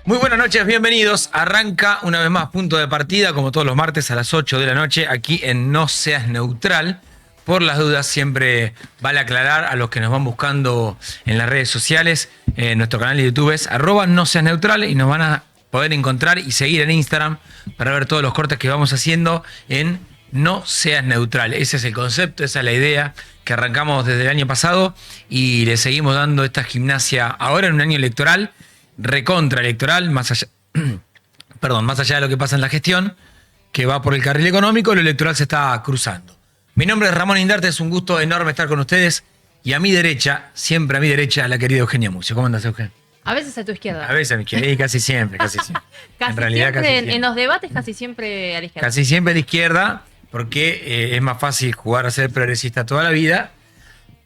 Muy buenas noches, bienvenidos. Arranca una vez más Punto de Partida, como todos los martes a las 8 de la noche, aquí en No Seas Neutral. Por las dudas, siempre vale aclarar a los que nos van buscando en las redes sociales. Nuestro canal de YouTube es @noseasneutral y nos van a poder encontrar y seguir en Instagram para ver todos los cortes que vamos haciendo en No Seas Neutral. Ese es el concepto, esa es la idea que arrancamos desde el año pasado y le seguimos dando esta gimnasia ahora en un año electoral, recontra electoral, más allá de lo que pasa en la gestión, que va por el carril económico, lo electoral se está cruzando. Mi nombre es Ramón Indarte, es un gusto enorme estar con ustedes. Y a mi derecha, siempre a mi derecha, la querida Eugenia Mucio. ¿Cómo andás, Eugenia? A veces a tu izquierda. A veces a mi izquierda, y casi siempre. En realidad, casi siempre. En los debates, casi siempre a la izquierda. Casi siempre a la izquierda, porque es más fácil jugar a ser progresista toda la vida.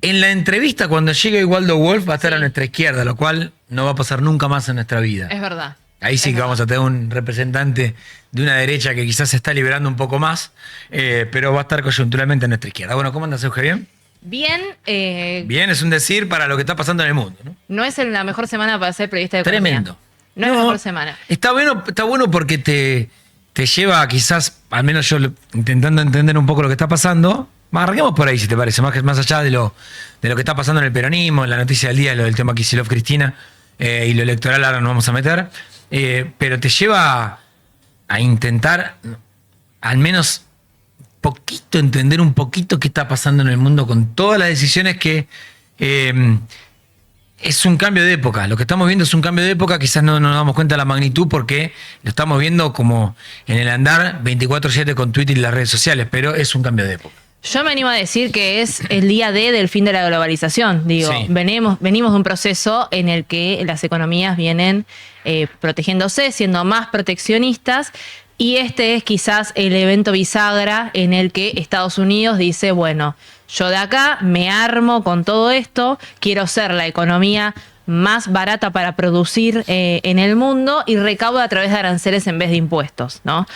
En la entrevista, cuando llegue Waldo Wolf, va a estar a nuestra izquierda, lo cual no va a pasar nunca más en nuestra vida. Es verdad. Ahí sí que vamos a tener un representante de una derecha que quizás se está liberando un poco más, pero va a estar coyunturalmente a nuestra izquierda. Bueno, ¿cómo andas, Euge? ¿Bien? Bien. Bien, es un decir para lo que está pasando en el mundo, ¿no? No es la mejor semana para ser periodista de economía. Tremendo. No es la mejor semana. Está bueno porque te lleva quizás, al menos yo intentando entender un poco lo que está pasando. Arranquemos por ahí, si te parece, más allá de lo que está pasando en el peronismo, en la noticia del día, lo del tema Kicillof-Cristina y lo electoral, ahora nos vamos a meter. Pero te lleva a intentar al menos poquito entender un poquito qué está pasando en el mundo con todas las decisiones que es un cambio de época. Lo que estamos viendo es un cambio de época, quizás no nos damos cuenta de la magnitud porque lo estamos viendo como en el andar 24/7 con Twitter y las redes sociales, pero es un cambio de época. Yo me animo a decir que es el día D del fin de la globalización. Digo, Sí. venimos de un proceso en el que las economías vienen protegiéndose, siendo más proteccionistas, y este es quizás el evento bisagra en el que Estados Unidos dice, bueno, yo de acá me armo con todo esto, quiero ser la economía más barata para producir en el mundo y recauda a través de aranceles en vez de impuestos, ¿no?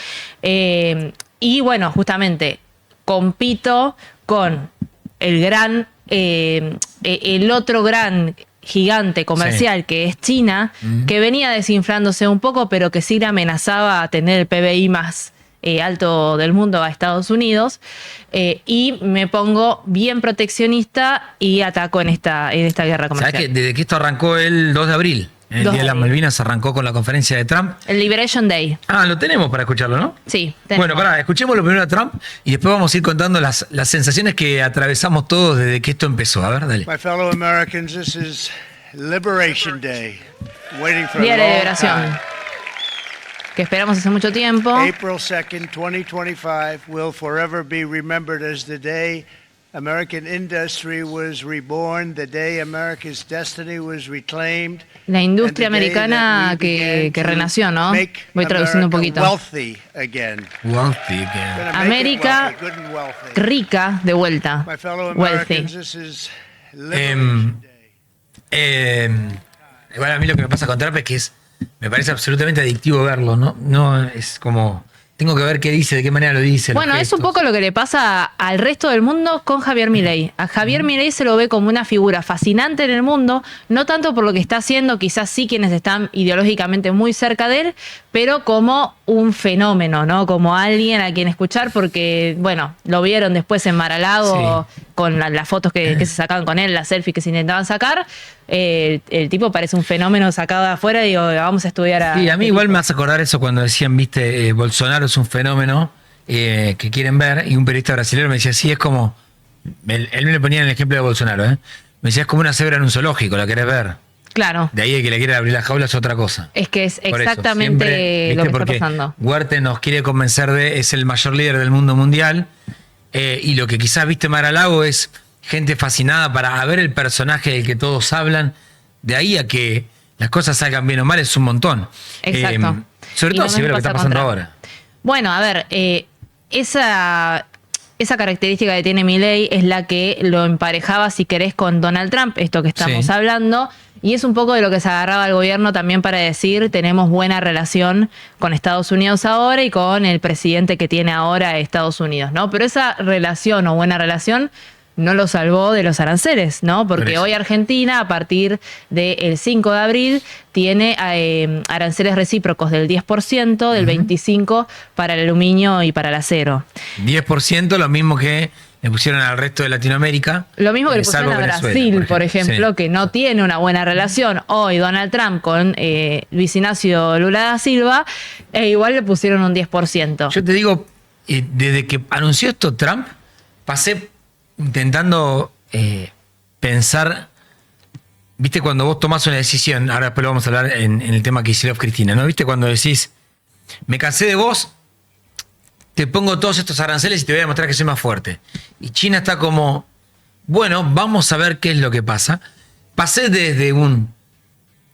Y bueno, justamente compito con el otro gran gigante comercial, sí, que es China, que venía desinflándose un poco, pero que sí le amenazaba a tener el PBI más alto del mundo a Estados Unidos, y me pongo bien proteccionista y ataco en esta guerra comercial. ¿Sabes que desde que esto arrancó el 2 de abril? En el Día de las Malvinas arrancó con la conferencia de Trump. El Liberation Day. Lo tenemos para escucharlo, ¿no? Sí, tenemos. Bueno, escuchemos lo primero a Trump y después vamos a ir contando las sensaciones que atravesamos todos desde que esto empezó. A ver, dale. My fellow Americans, this is Liberation Day. Waiting for Día a de long liberación. time. Que esperamos hace mucho tiempo. April 2nd, 2025 will forever be remembered as the day American industry was reborn, the day America's destiny was reclaimed. La industria americana que renació, ¿no? Voy traduciendo un poquito. Wealthy again. América rica de vuelta. My fellow Wealthy. Americans, this is Liberation Day. Igual a mí lo que me pasa con Trump es que me parece absolutamente adictivo verlo, ¿no? No es como... Tengo que ver qué dice, de qué manera lo dice. Bueno, es un poco lo que le pasa al resto del mundo con Javier Milei. A Javier Milei se lo ve como una figura fascinante en el mundo, no tanto por lo que está haciendo, quizás sí quienes están ideológicamente muy cerca de él, pero como un fenómeno, ¿no? Como alguien a quien escuchar, porque, bueno, lo vieron después en Mar-a-Lago, sí, con las fotos que se sacaban con él, las selfies que se intentaban sacar. El tipo parece un fenómeno sacado de afuera y digo, vamos a estudiar a... Sí, a mí igual me hace acordar eso cuando decían, viste, Bolsonaro es un fenómeno que quieren ver, y un periodista brasileño me decía, sí, es como... Él me ponía en el ejemplo de Bolsonaro, Me decía, es como una cebra en un zoológico, ¿la querés ver? Claro. De ahí de que le quiere abrir las jaulas es otra cosa. Es que es Por exactamente eso, siempre, lo que está porque pasando. Huerte nos quiere convencer es el mayor líder del mundo mundial, y lo que quizás viste Mar-a-Lago es gente fascinada para ver el personaje del que todos hablan. De ahí a que las cosas salgan bien o mal es un montón. Exacto. Sobre todo si ve lo que está pasando ahora. Bueno, a ver, esa característica que tiene Milei es la que lo emparejaba, si querés, con Donald Trump, esto que estamos hablando, y es un poco de lo que se agarraba el gobierno también para decir, tenemos buena relación con Estados Unidos ahora y con el presidente que tiene ahora Estados Unidos, ¿no? Pero esa relación o buena relación no lo salvó de los aranceles, ¿no? Porque hoy Argentina, a partir del 5 de abril, tiene aranceles recíprocos del 10%, del 25% para el aluminio y para el acero. 10%, lo mismo que le pusieron al resto de Latinoamérica. Lo mismo que le pusieron a Venezuela, Brasil, por ejemplo, sí. que no tiene una buena relación. Hoy Donald Trump con Luis Ignacio Lula da Silva, igual le pusieron un 10%. Yo te digo, desde que anunció esto Trump, pasé intentando pensar, viste, cuando vos tomás una decisión, ahora después lo vamos a hablar en el tema Kicillof Cristina, ¿no? Viste, cuando decís, me cansé de vos, te pongo todos estos aranceles y te voy a demostrar que soy más fuerte. Y China está como, bueno, vamos a ver qué es lo que pasa. Pasé desde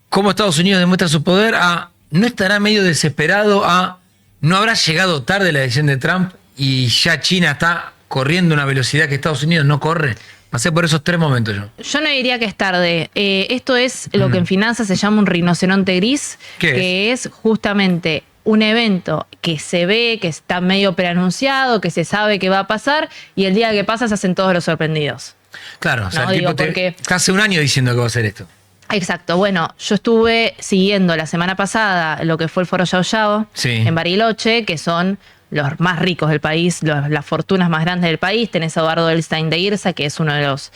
cómo Estados Unidos demuestra su poder a, no estará medio desesperado a, no habrá llegado tarde la decisión de Trump y ya China está corriendo a una velocidad que Estados Unidos no corre. Pasé por esos 3 momentos yo. Yo no diría que es tarde. Esto es lo que en finanzas se llama un rinoceronte gris, que es justamente un evento que se ve, que está medio preanunciado, que se sabe que va a pasar, y el día que pasa se hacen todos los sorprendidos. Claro, o sea, No, el tipo porque está hace un año diciendo que va a hacer esto. Exacto. Bueno, yo estuve siguiendo la semana pasada lo que fue el Foro Yao Yao en Bariloche, que son los más ricos del país, las fortunas más grandes del país. Tenés a Eduardo Elstein de IRSA, que es uno de los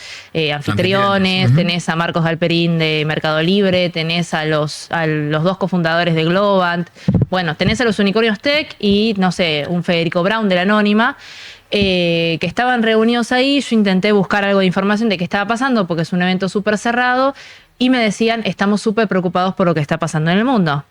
anfitriones, tenés a Marcos Galperín de Mercado Libre, tenés a los 2 cofundadores de Globant, bueno, tenés a los Unicornios Tech y, no sé, un Federico Brown de la Anónima, que estaban reunidos ahí. Yo intenté buscar algo de información de qué estaba pasando, porque es un evento súper cerrado, y me decían, estamos súper preocupados por lo que está pasando en el mundo.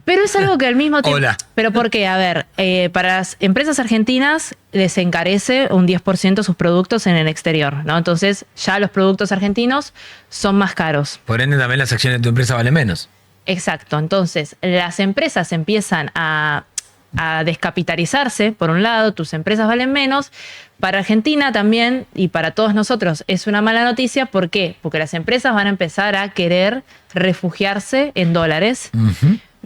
Pero es algo que al mismo tiempo... Hola. ¿Pero por qué? A ver, para las empresas argentinas les encarece un 10% sus productos en el exterior, ¿no? Entonces ya los productos argentinos son más caros. Por ende también las acciones de tu empresa valen menos. Exacto. Entonces las empresas empiezan a descapitalizarse, por un lado, tus empresas valen menos. Para Argentina también, y para todos nosotros, es una mala noticia. ¿Por qué? Porque las empresas van a empezar a querer refugiarse en dólares.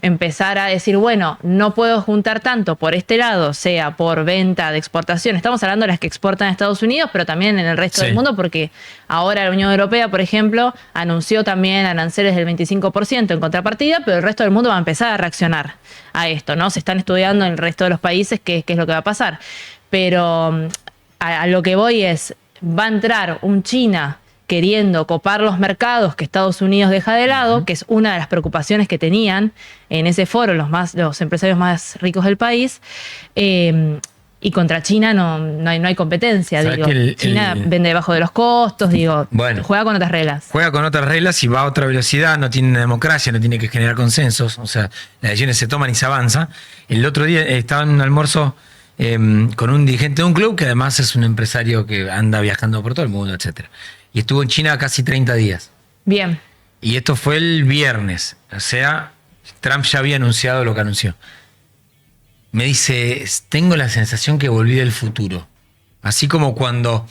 Empezar a decir, bueno, no puedo juntar tanto por este lado, sea por venta de exportación. Estamos hablando de las que exportan a Estados Unidos, pero también en el resto del mundo, porque ahora la Unión Europea, por ejemplo, anunció también aranceles del 25% en contrapartida, pero el resto del mundo va a empezar a reaccionar a esto, ¿no? Se están estudiando en el resto de los países qué es lo que va a pasar. Pero a lo que voy es, va a entrar un China queriendo copar los mercados que Estados Unidos deja de lado, que es una de las preocupaciones que tenían en ese foro los empresarios más ricos del país, y contra China no hay competencia. Digo, China vende debajo de los costos, juega con otras reglas. Juega con otras reglas y va a otra velocidad, no tiene democracia, no tiene que generar consensos, o sea, las decisiones se toman y se avanza. El otro día estaba en un almuerzo con un dirigente de un club que además es un empresario que anda viajando por todo el mundo, etcétera. Y estuvo en China casi 30 días. Bien. Y esto fue el viernes. O sea, Trump ya había anunciado lo que anunció. Me dice, tengo la sensación que volví del futuro. Así como cuando,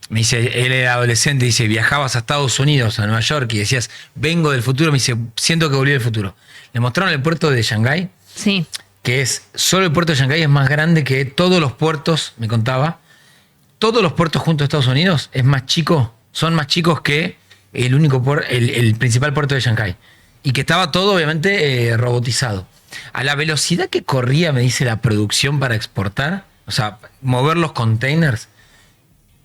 me dice, él era adolescente, dice, viajabas a Estados Unidos, a Nueva York, y decías, vengo del futuro. Me dice, siento que volví del futuro. Le mostraron el puerto de Shanghái. Sí. Que solo el puerto de Shanghái es más grande que todos los puertos, me contaba. Todos los puertos junto a Estados Unidos son más chicos que el principal puerto de Shanghái. Y que estaba todo, obviamente, robotizado. A la velocidad que corría, me dice, la producción para exportar, o sea, mover los containers,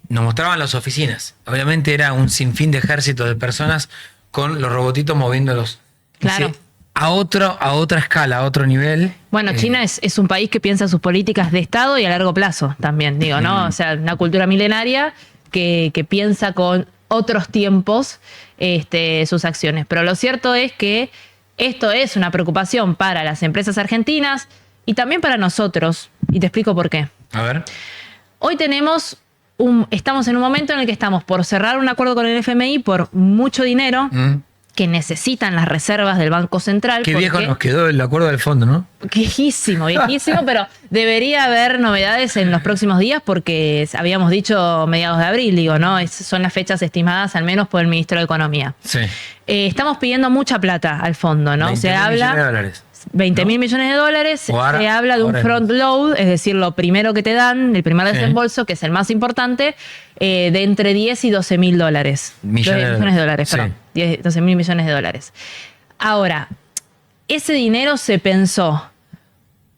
nos mostraban las oficinas. Obviamente era un sinfín de ejércitos de personas con los robotitos moviéndolos. Claro. Dice, a otra escala, a otro nivel. Bueno, China es un país que piensa sus políticas de Estado y a largo plazo también, ¿no? O sea, una cultura milenaria que piensa con otros tiempos sus acciones. Pero lo cierto es que esto es una preocupación para las empresas argentinas y también para nosotros. Y te explico por qué. A ver. Hoy estamos en un momento en el que estamos por cerrar un acuerdo con el FMI por mucho dinero que necesitan las reservas del Banco Central. Qué viejo nos quedó el acuerdo del fondo, ¿no? Viejísimo, pero debería haber novedades en los próximos días porque habíamos dicho mediados de abril, ¿no? Son las fechas estimadas al menos por el Ministro de Economía. Sí. Estamos pidiendo mucha plata al fondo, ¿no? Se habla... $20 millones. 20 mil millones de dólares. Ahora- se habla de un ahora- front load, es decir, lo primero que te dan, el primer Sí. desembolso, que es el más importante, de entre 10 y 12 mil dólares. Millones de de dólares, sí. perdón. 10, 12 mil millones de dólares. Ahora, ese dinero se pensó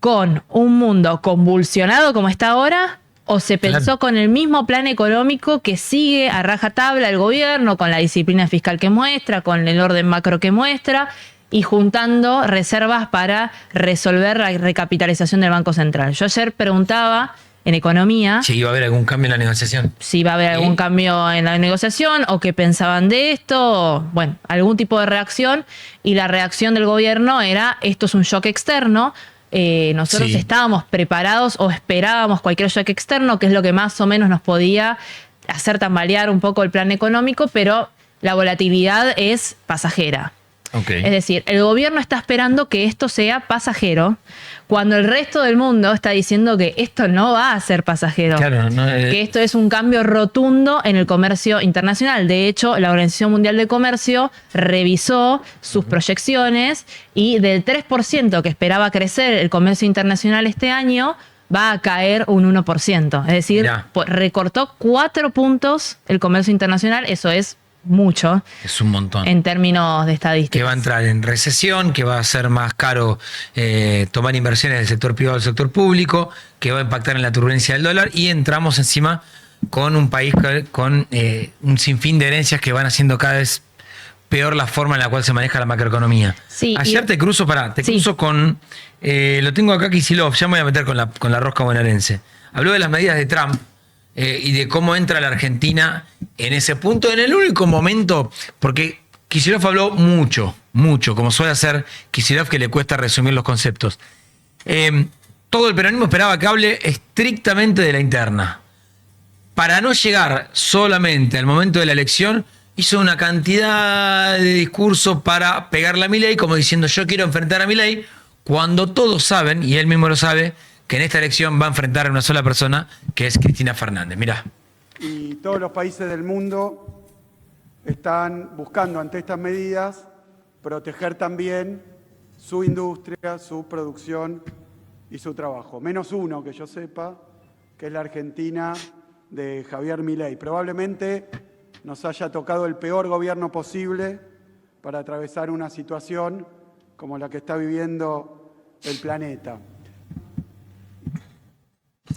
con un mundo convulsionado como está ahora, o se pensó Claro. con el mismo plan económico que sigue a rajatabla el gobierno, con la disciplina fiscal que muestra, con el orden macro que muestra, y juntando reservas para resolver la recapitalización del Banco Central. Yo ayer preguntaba en economía Si iba a haber algún cambio en la negociación. si va a haber algún cambio en la negociación o qué pensaban de esto, o, bueno, algún tipo de reacción, y la reacción del gobierno era: esto es un shock externo. Nosotros Sí. estábamos preparados o esperábamos cualquier shock externo, que es lo que más o menos nos podía hacer tambalear un poco el plan económico, pero la volatilidad es pasajera. Ok. Es decir, el gobierno está esperando que esto sea pasajero, cuando el resto del mundo está diciendo que esto no va a ser pasajero. Claro, no, Que esto es un cambio rotundo en el comercio internacional. De hecho, la Organización Mundial de Comercio revisó sus proyecciones, y del 3% que esperaba crecer el comercio internacional este año, va a caer un 1%. Es decir, Mirá. recortó 4 puntos el comercio internacional. Eso es mucho es un montón. en términos de estadísticas. Que va a entrar en recesión, que va a ser más caro tomar inversiones del sector privado al sector público, que va a impactar en la turbulencia del dólar, y entramos encima con un país con un sinfín de herencias que van haciendo cada vez peor la forma en la cual se maneja la macroeconomía. Sí, Ayer y- te cruzo, Sí. cruzo con, lo tengo acá, Kicillof, ya me voy a meter con la rosca bonaerense. Habló de las medidas de Trump y de cómo entra la Argentina en ese punto, en el único momento, porque Kicillof habló mucho, como suele hacer Kicillof, que le cuesta resumir los conceptos. Todo el peronismo esperaba que hable estrictamente de la interna. Para no llegar solamente al momento de la elección, hizo una cantidad de discursos para pegarle a Milei, como diciendo: yo quiero enfrentar a Milei, cuando todos saben, y él mismo lo sabe, que en esta elección va a enfrentar a una sola persona, que es Cristina Fernández. Mirá. Y todos los países del mundo están buscando ante estas medidas proteger también su industria, su producción y su trabajo. Menos uno que yo sepa, que es la Argentina de Javier Milei. Probablemente nos haya tocado el peor gobierno posible para atravesar una situación como la que está viviendo el planeta.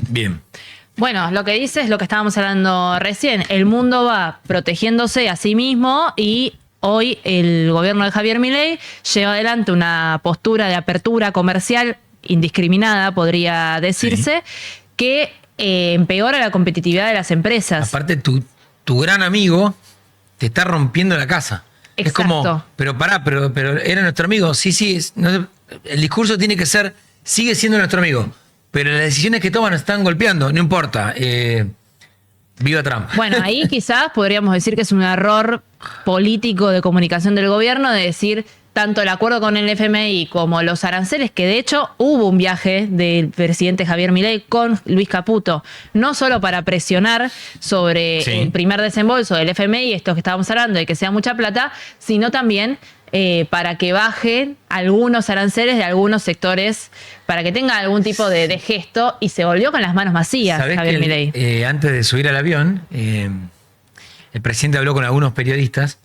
Bien. Bueno, lo que dice es lo que estábamos hablando recién. El mundo va protegiéndose a sí mismo, y hoy el gobierno de Javier Milei lleva adelante una postura de apertura comercial indiscriminada, podría decirse, que empeora la competitividad de las empresas. Aparte, tu gran amigo te está rompiendo la casa. Es Exacto. como, pero pará, pero era nuestro amigo. Sí, el discurso tiene que ser: sigue siendo nuestro amigo, pero las decisiones que toman nos están golpeando, no importa. Viva Trump. Bueno, ahí quizás podríamos decir que es un error político de comunicación del gobierno, de decir tanto el acuerdo con el FMI como los aranceles, que de hecho hubo un viaje del presidente Javier Milei con Luis Caputo, no solo para presionar sobre Sí. el primer desembolso del FMI, esto que estábamos hablando, de que sea mucha plata, sino también para que bajen algunos aranceles de algunos sectores, para que tenga algún tipo de gesto, y se volvió con las manos vacías ¿Sabés Javier que Milei. antes de subir al avión, el presidente habló con algunos periodistas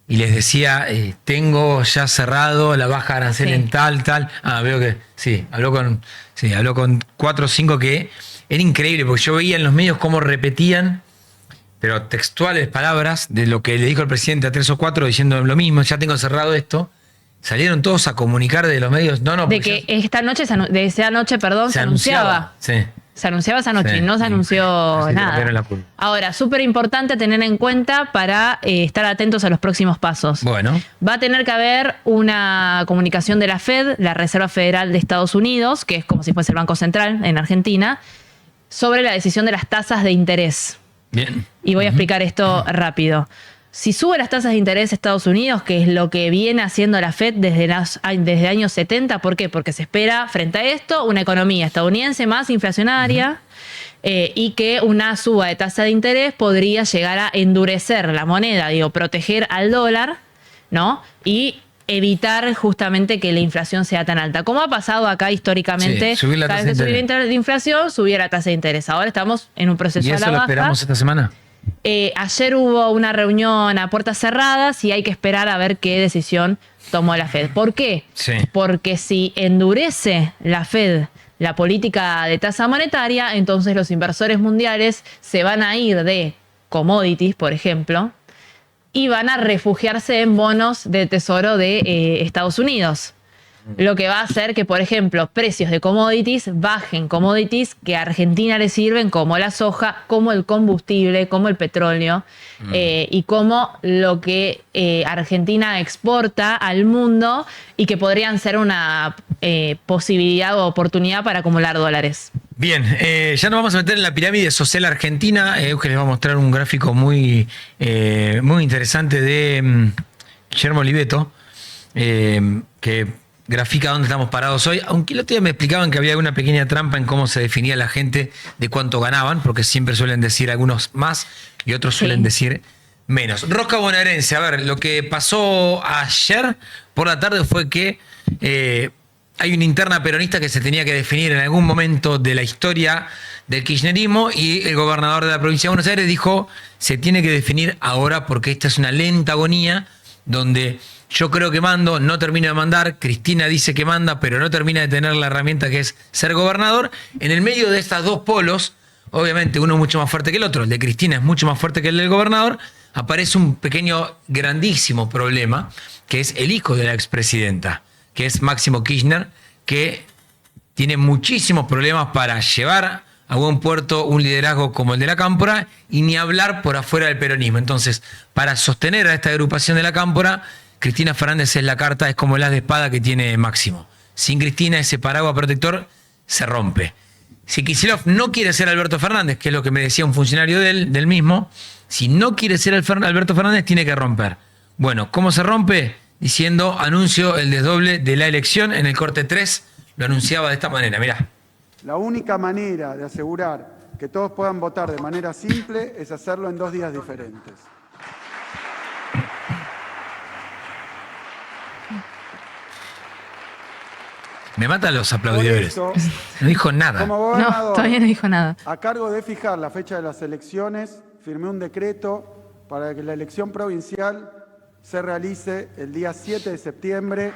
y les decía: tengo ya cerrado la baja arancel Sí. en tal. Veo que sí, habló con 4 o 5, que era increíble, porque yo veía en los medios cómo repetían, pero textuales palabras de lo que le dijo el presidente a 3 o 4, diciendo lo mismo: ya tengo cerrado esto. Salieron todos a comunicar de los medios. No, De porque que ya esta noche, de esa noche, perdón, se anunciaba. Sí. Se anunciaba esa noche, Sí, no se sí. anunció Así que nada. rompieron la pulga. Ahora, súper importante tener en cuenta para estar atentos a los próximos pasos. Bueno. Va a tener que haber una comunicación de la Fed, la Reserva Federal de Estados Unidos, que es como si fuese el Banco Central en Argentina, sobre la decisión de las tasas de interés. Bien. Y voy a explicar esto rápido. Si sube las tasas de interés Estados Unidos, que es lo que viene haciendo la Fed desde años 70, ¿por qué? Porque se espera, frente a esto, una economía estadounidense más inflacionaria, y que una suba de tasa de interés podría llegar a endurecer la moneda, proteger al dólar, ¿no? Y evitar justamente que la inflación sea tan alta. Como ha pasado acá históricamente, Sí, subir la cada tasa vez de que subía interés. la inflación, subía la tasa de interés. Ahora estamos en un proceso ¿Y a eso la lo baja. esperamos esta semana? Ayer hubo una reunión a puertas cerradas y hay que esperar a ver qué decisión tomó la Fed. ¿Por qué? Sí. Porque si endurece la Fed la política de tasa monetaria, entonces los inversores mundiales se van a ir de commodities, por ejemplo, y van a refugiarse en bonos de tesoro de Estados Unidos. Lo que va a hacer que, por ejemplo, precios de commodities bajen, commodities que a Argentina le sirven como la soja, como el combustible, como el petróleo, y como lo que Argentina exporta al mundo y que podrían ser una posibilidad o oportunidad para acumular dólares. Bien, ya nos vamos a meter en la pirámide social argentina. Euge les va a mostrar un gráfico muy interesante de Guillermo Oliveto, que grafica dónde estamos parados hoy. Aunque el otro día me explicaban que había una pequeña trampa en cómo se definía la gente de cuánto ganaban, porque siempre suelen decir algunos más y otros suelen decir menos. Rosca bonaerense, a ver, lo que pasó ayer por la tarde fue que hay una interna peronista que se tenía que definir en algún momento de la historia del kirchnerismo y el gobernador de la provincia de Buenos Aires dijo, se tiene que definir ahora porque esta es una lenta agonía donde yo creo que mando, no termino de mandar, Cristina dice que manda, pero no termina de tener la herramienta que es ser gobernador. En el medio de estas dos polos, obviamente uno es mucho más fuerte que el otro, el de Cristina es mucho más fuerte que el del gobernador, aparece un pequeño, grandísimo problema, que es el hijo de la expresidenta, que es Máximo Kirchner, que tiene muchísimos problemas para llevar a buen puerto un liderazgo como el de la Cámpora y ni hablar por afuera del peronismo. Entonces, para sostener a esta agrupación de la Cámpora, Cristina Fernández es la carta, es como el as de espada que tiene Máximo. Sin Cristina, ese paraguas protector se rompe. Si Kicillof no quiere ser Alberto Fernández, que es lo que me decía un funcionario del mismo, si no quiere ser Alberto Fernández, tiene que romper. Bueno, ¿cómo se rompe? Diciendo, anuncio el desdoble de la elección en el corte 3, lo anunciaba de esta manera, mirá. La única manera de asegurar que todos puedan votar de manera simple es hacerlo en 2 días diferentes. Me matan los aplaudidores. Por eso, no dijo nada. como No, gobernador, todavía no dijo nada. a cargo de fijar la fecha de las elecciones, firmé un decreto para que la elección provincial se realice el día 7 de septiembre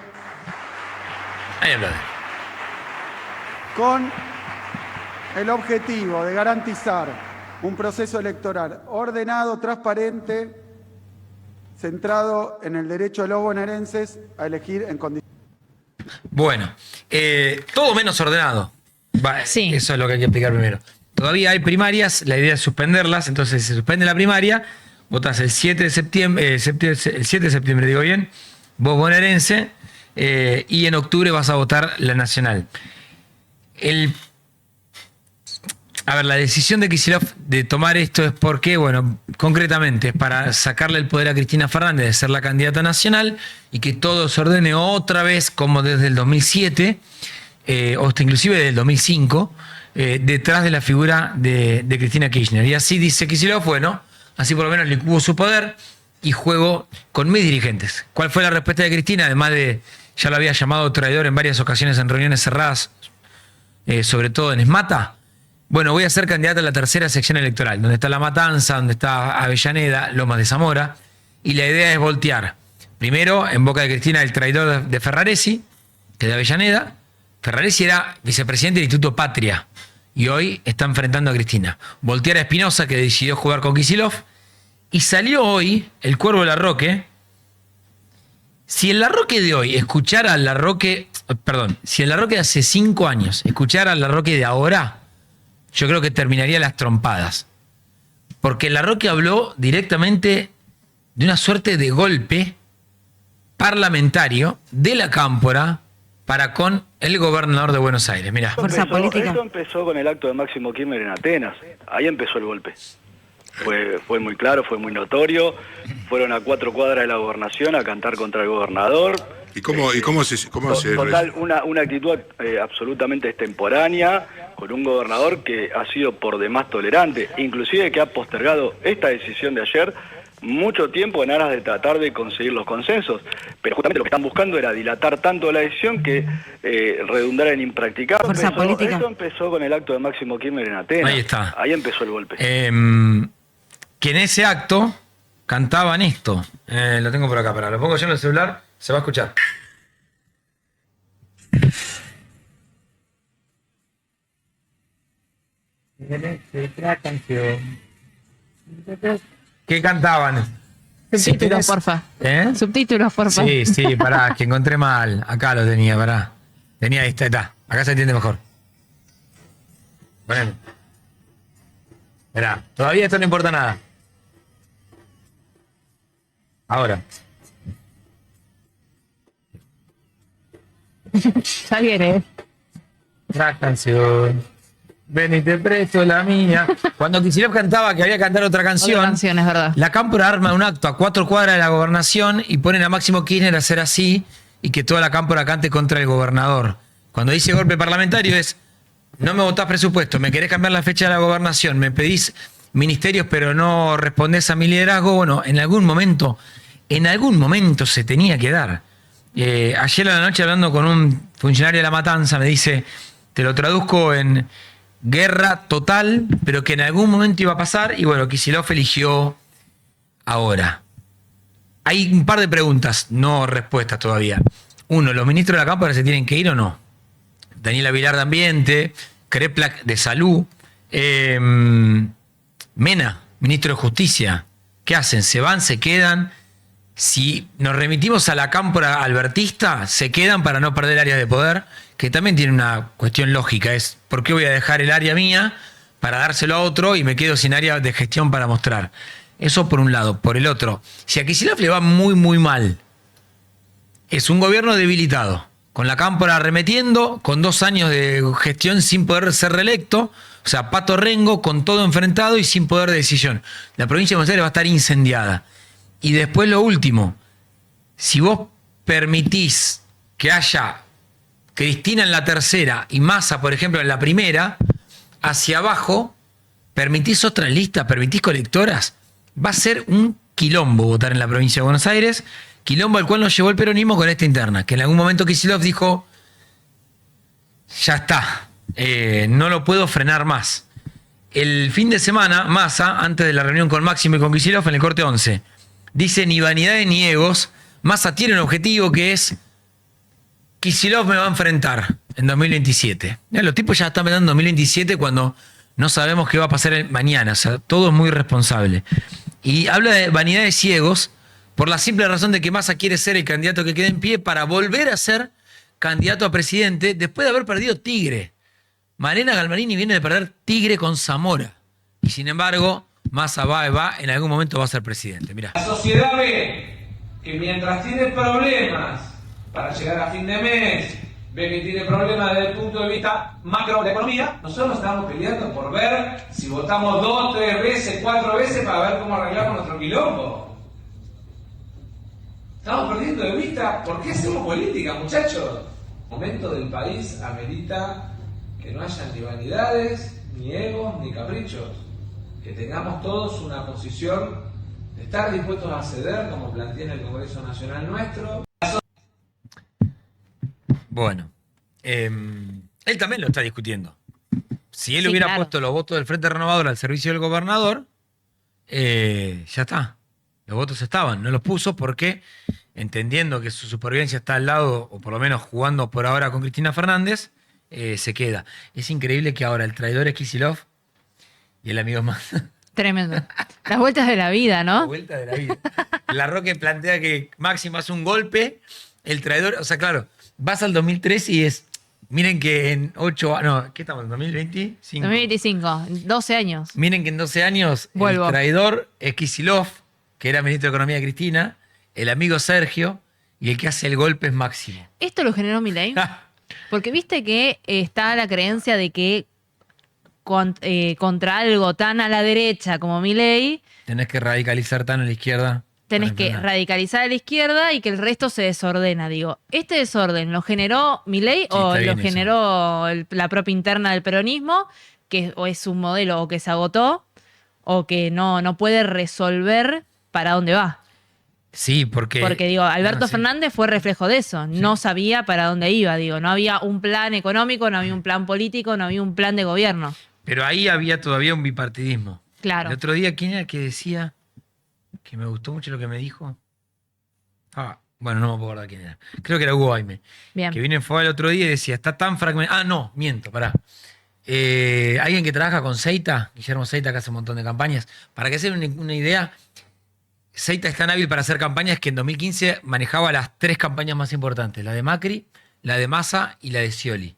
Ahí aplaude. con el objetivo de garantizar un proceso electoral ordenado, transparente, centrado en el derecho de los bonaerenses a elegir en condiciones. Bueno, todo menos ordenado. Sí. Eso es lo que hay que explicar primero. Todavía hay primarias, la idea es suspenderlas, entonces se suspende la primaria, votás el 7 de septiembre, el 7 de septiembre, digo bien, vos bonaerense, y en octubre vas a votar la nacional. A ver, la decisión de Kicillof de tomar esto es porque, bueno, concretamente es para sacarle el poder a Cristina Fernández de ser la candidata nacional y que todo se ordene otra vez como desde el 2007, o hasta inclusive desde el 2005, detrás de la figura de Cristina Kirchner. Y así dice Kicillof, bueno, así por lo menos le cubo su poder y juego con mis dirigentes. ¿Cuál fue la respuesta de Cristina? Además de, ya lo había llamado traidor en varias ocasiones en reuniones cerradas, sobre todo en Esmata. Bueno, voy a ser candidata a la tercera sección electoral, donde está La Matanza, donde está Avellaneda, Lomas de Zamora, y la idea es voltear. Primero, en boca de Cristina, el traidor de Ferraresi, que es de Avellaneda. Ferraresi era vicepresidente del Instituto Patria, y hoy está enfrentando a Cristina. Voltear a Espinosa, que decidió jugar con Kicillof, y salió hoy el Cuervo Larroque. Si el Larroque de hoy escuchara al Larroque, si el Larroque de hace 5 años escuchara al Larroque de ahora, yo creo que terminaría las trompadas. Porque Larroque habló directamente de una suerte de golpe parlamentario de la Cámpora para con el gobernador de Buenos Aires. Mirá. Fuerza política. Esto empezó con el acto de Máximo Kirchner en Atenas. Ahí empezó el golpe. Fue muy claro, fue muy notorio. Fueron a 4 cuadras de la gobernación a cantar contra el gobernador. ¿Y cómo se Total, una actitud absolutamente extemporánea, con un gobernador que ha sido por demás tolerante, inclusive que ha postergado esta decisión de ayer mucho tiempo en aras de tratar de conseguir los consensos, pero justamente lo que están buscando era dilatar tanto la decisión que redundara en impracticable. Fuerza política. Eso empezó con el acto de Máximo Kirchner en Atenas. Ahí está. Ahí empezó el golpe. Que en ese acto cantaban esto. Lo tengo por acá, para lo pongo yo en el celular, se va a escuchar. ¿Qué cantaban? Subtítulos, porfa. ¿Eh? Subtítulos, porfa. Sí, pará, que encontré mal. Acá lo tenía, pará. Tenía ahí está. Acá se entiende mejor. Bueno. Esperá, todavía esto no importa nada. Ahora. Ya viene. Otra canción. Ven y te presto la mía. Cuando Kicillof cantaba que había que cantar otra canción, Otra canción, es verdad. la Cámpora arma un acto a 4 cuadras de la gobernación y ponen a Máximo Kirchner a hacer así y que toda la Cámpora cante contra el gobernador. Cuando dice golpe parlamentario es, no me votás presupuesto, me querés cambiar la fecha de la gobernación, me pedís ministerios pero no respondés a mi liderazgo. Bueno, en algún momento se tenía que dar. Ayer a la noche hablando con un funcionario de La Matanza me dice, te lo traduzco en guerra total, pero que en algún momento iba a pasar y bueno, Kicillof eligió ahora. Hay un par de preguntas, no respuestas todavía. Uno, ¿los ministros de la Cámara se tienen que ir o no? Daniela Vilar de Ambiente, Kreplak de Salud, Mena, ministro de Justicia. ¿Qué hacen? ¿Se van? ¿Se quedan? Si nos remitimos a la cámpora albertista, se quedan para no perder áreas de poder, que también tiene una cuestión lógica, es ¿por qué voy a dejar el área mía para dárselo a otro y me quedo sin área de gestión para mostrar? Eso por un lado. Por el otro, si a Kicillof le va muy, muy mal, es un gobierno debilitado, con la cámpora arremetiendo, con 2 años de gestión sin poder ser reelecto, o sea, Pato Rengo con todo enfrentado y sin poder de decisión. La provincia de Buenos Aires va a estar incendiada. Y después lo último, si vos permitís que haya Cristina en la tercera y Massa, por ejemplo, en la primera, hacia abajo, permitís otras listas, permitís colectoras, va a ser un quilombo votar en la provincia de Buenos Aires, quilombo al cual nos llevó el peronismo con esta interna, que en algún momento Kicillof dijo, ya está, no lo puedo frenar más. El fin de semana, Massa, antes de la reunión con Máximo y con Kicillof en el corte 11, dice ni vanidades ni egos, Massa tiene un objetivo que es Kicillof me va a enfrentar en 2027. Los tipos ya están pensando en 2027 cuando no sabemos qué va a pasar mañana, o sea, todo es muy irresponsable. Y habla de vanidades y egos por la simple razón de que Massa quiere ser el candidato que quede en pie para volver a ser candidato a presidente después de haber perdido Tigre. Malena Galmarini viene de perder Tigre con Zamora. Y sin embargo, Massa va, en algún momento va a ser presidente. Mirá. La sociedad ve que mientras tiene problemas para llegar a fin de mes, ve que tiene problemas desde el punto de vista macro de la economía, nosotros estamos peleando por ver si votamos 2, 3 veces, 4 veces para ver cómo arreglamos nuestro quilombo. Estamos perdiendo de vista por qué hacemos política, muchachos. El momento del país amerita que no haya ni vanidades, ni egos, ni caprichos. Que tengamos todos una posición de estar dispuestos a ceder, como plantea en el Congreso Nacional nuestro. Bueno, él también lo está discutiendo. Si él Sí, hubiera claro. puesto los votos del Frente Renovador al servicio del gobernador, ya está. Los votos estaban, no los puso porque, entendiendo que su supervivencia está al lado, o por lo menos jugando por ahora con Cristina Fernández, se queda. Es increíble que ahora el traidor es Kicillof y el amigo más. Tremendo. Las vueltas de la vida, La ¿no? vuelta de la vida. La Roque plantea que Máximo hace un golpe, el traidor, o sea, claro, vas al 2003 y es, miren que en 8 no, ¿qué estamos? ¿En 2025? 2025, 12 años. Miren que en 12 años Vuelvo. el traidor es Kicillof, que era ministro de Economía de Cristina, el amigo Sergio, y el que hace el golpe es Máximo. ¿Esto lo generó Milei? Porque viste que está la creencia de que contra algo tan a la derecha como Milei, Tenés que radicalizar tan a la izquierda. tenés para que frenar. radicalizar a la izquierda y que el resto se desordena. Digo, ¿este desorden lo generó Milei o está lo bien eso. generó la propia interna del peronismo, que o es un modelo o que se agotó o que no puede resolver para dónde va. Sí, porque... Porque digo, Alberto sí. Fernández fue reflejo de eso. No sabía para dónde iba. Digo, no había un plan económico, no había un plan político, no había un plan de gobierno. Pero ahí había todavía un bipartidismo. Claro. El otro día, ¿quién era que decía que me gustó mucho lo que me dijo? Bueno, no me puedo acordar quién era. Creo que era Hugo Aime. Bien. Que vino en Fogal el otro día y decía, está tan fragmentado. No, miento, pará. Alguien que trabaja con Seita, Guillermo Seita, que hace un montón de campañas. Para que se den una idea, Seita es tan hábil para hacer campañas que en 2015 manejaba las 3 campañas más importantes: la de Macri, la de Massa y la de Scioli.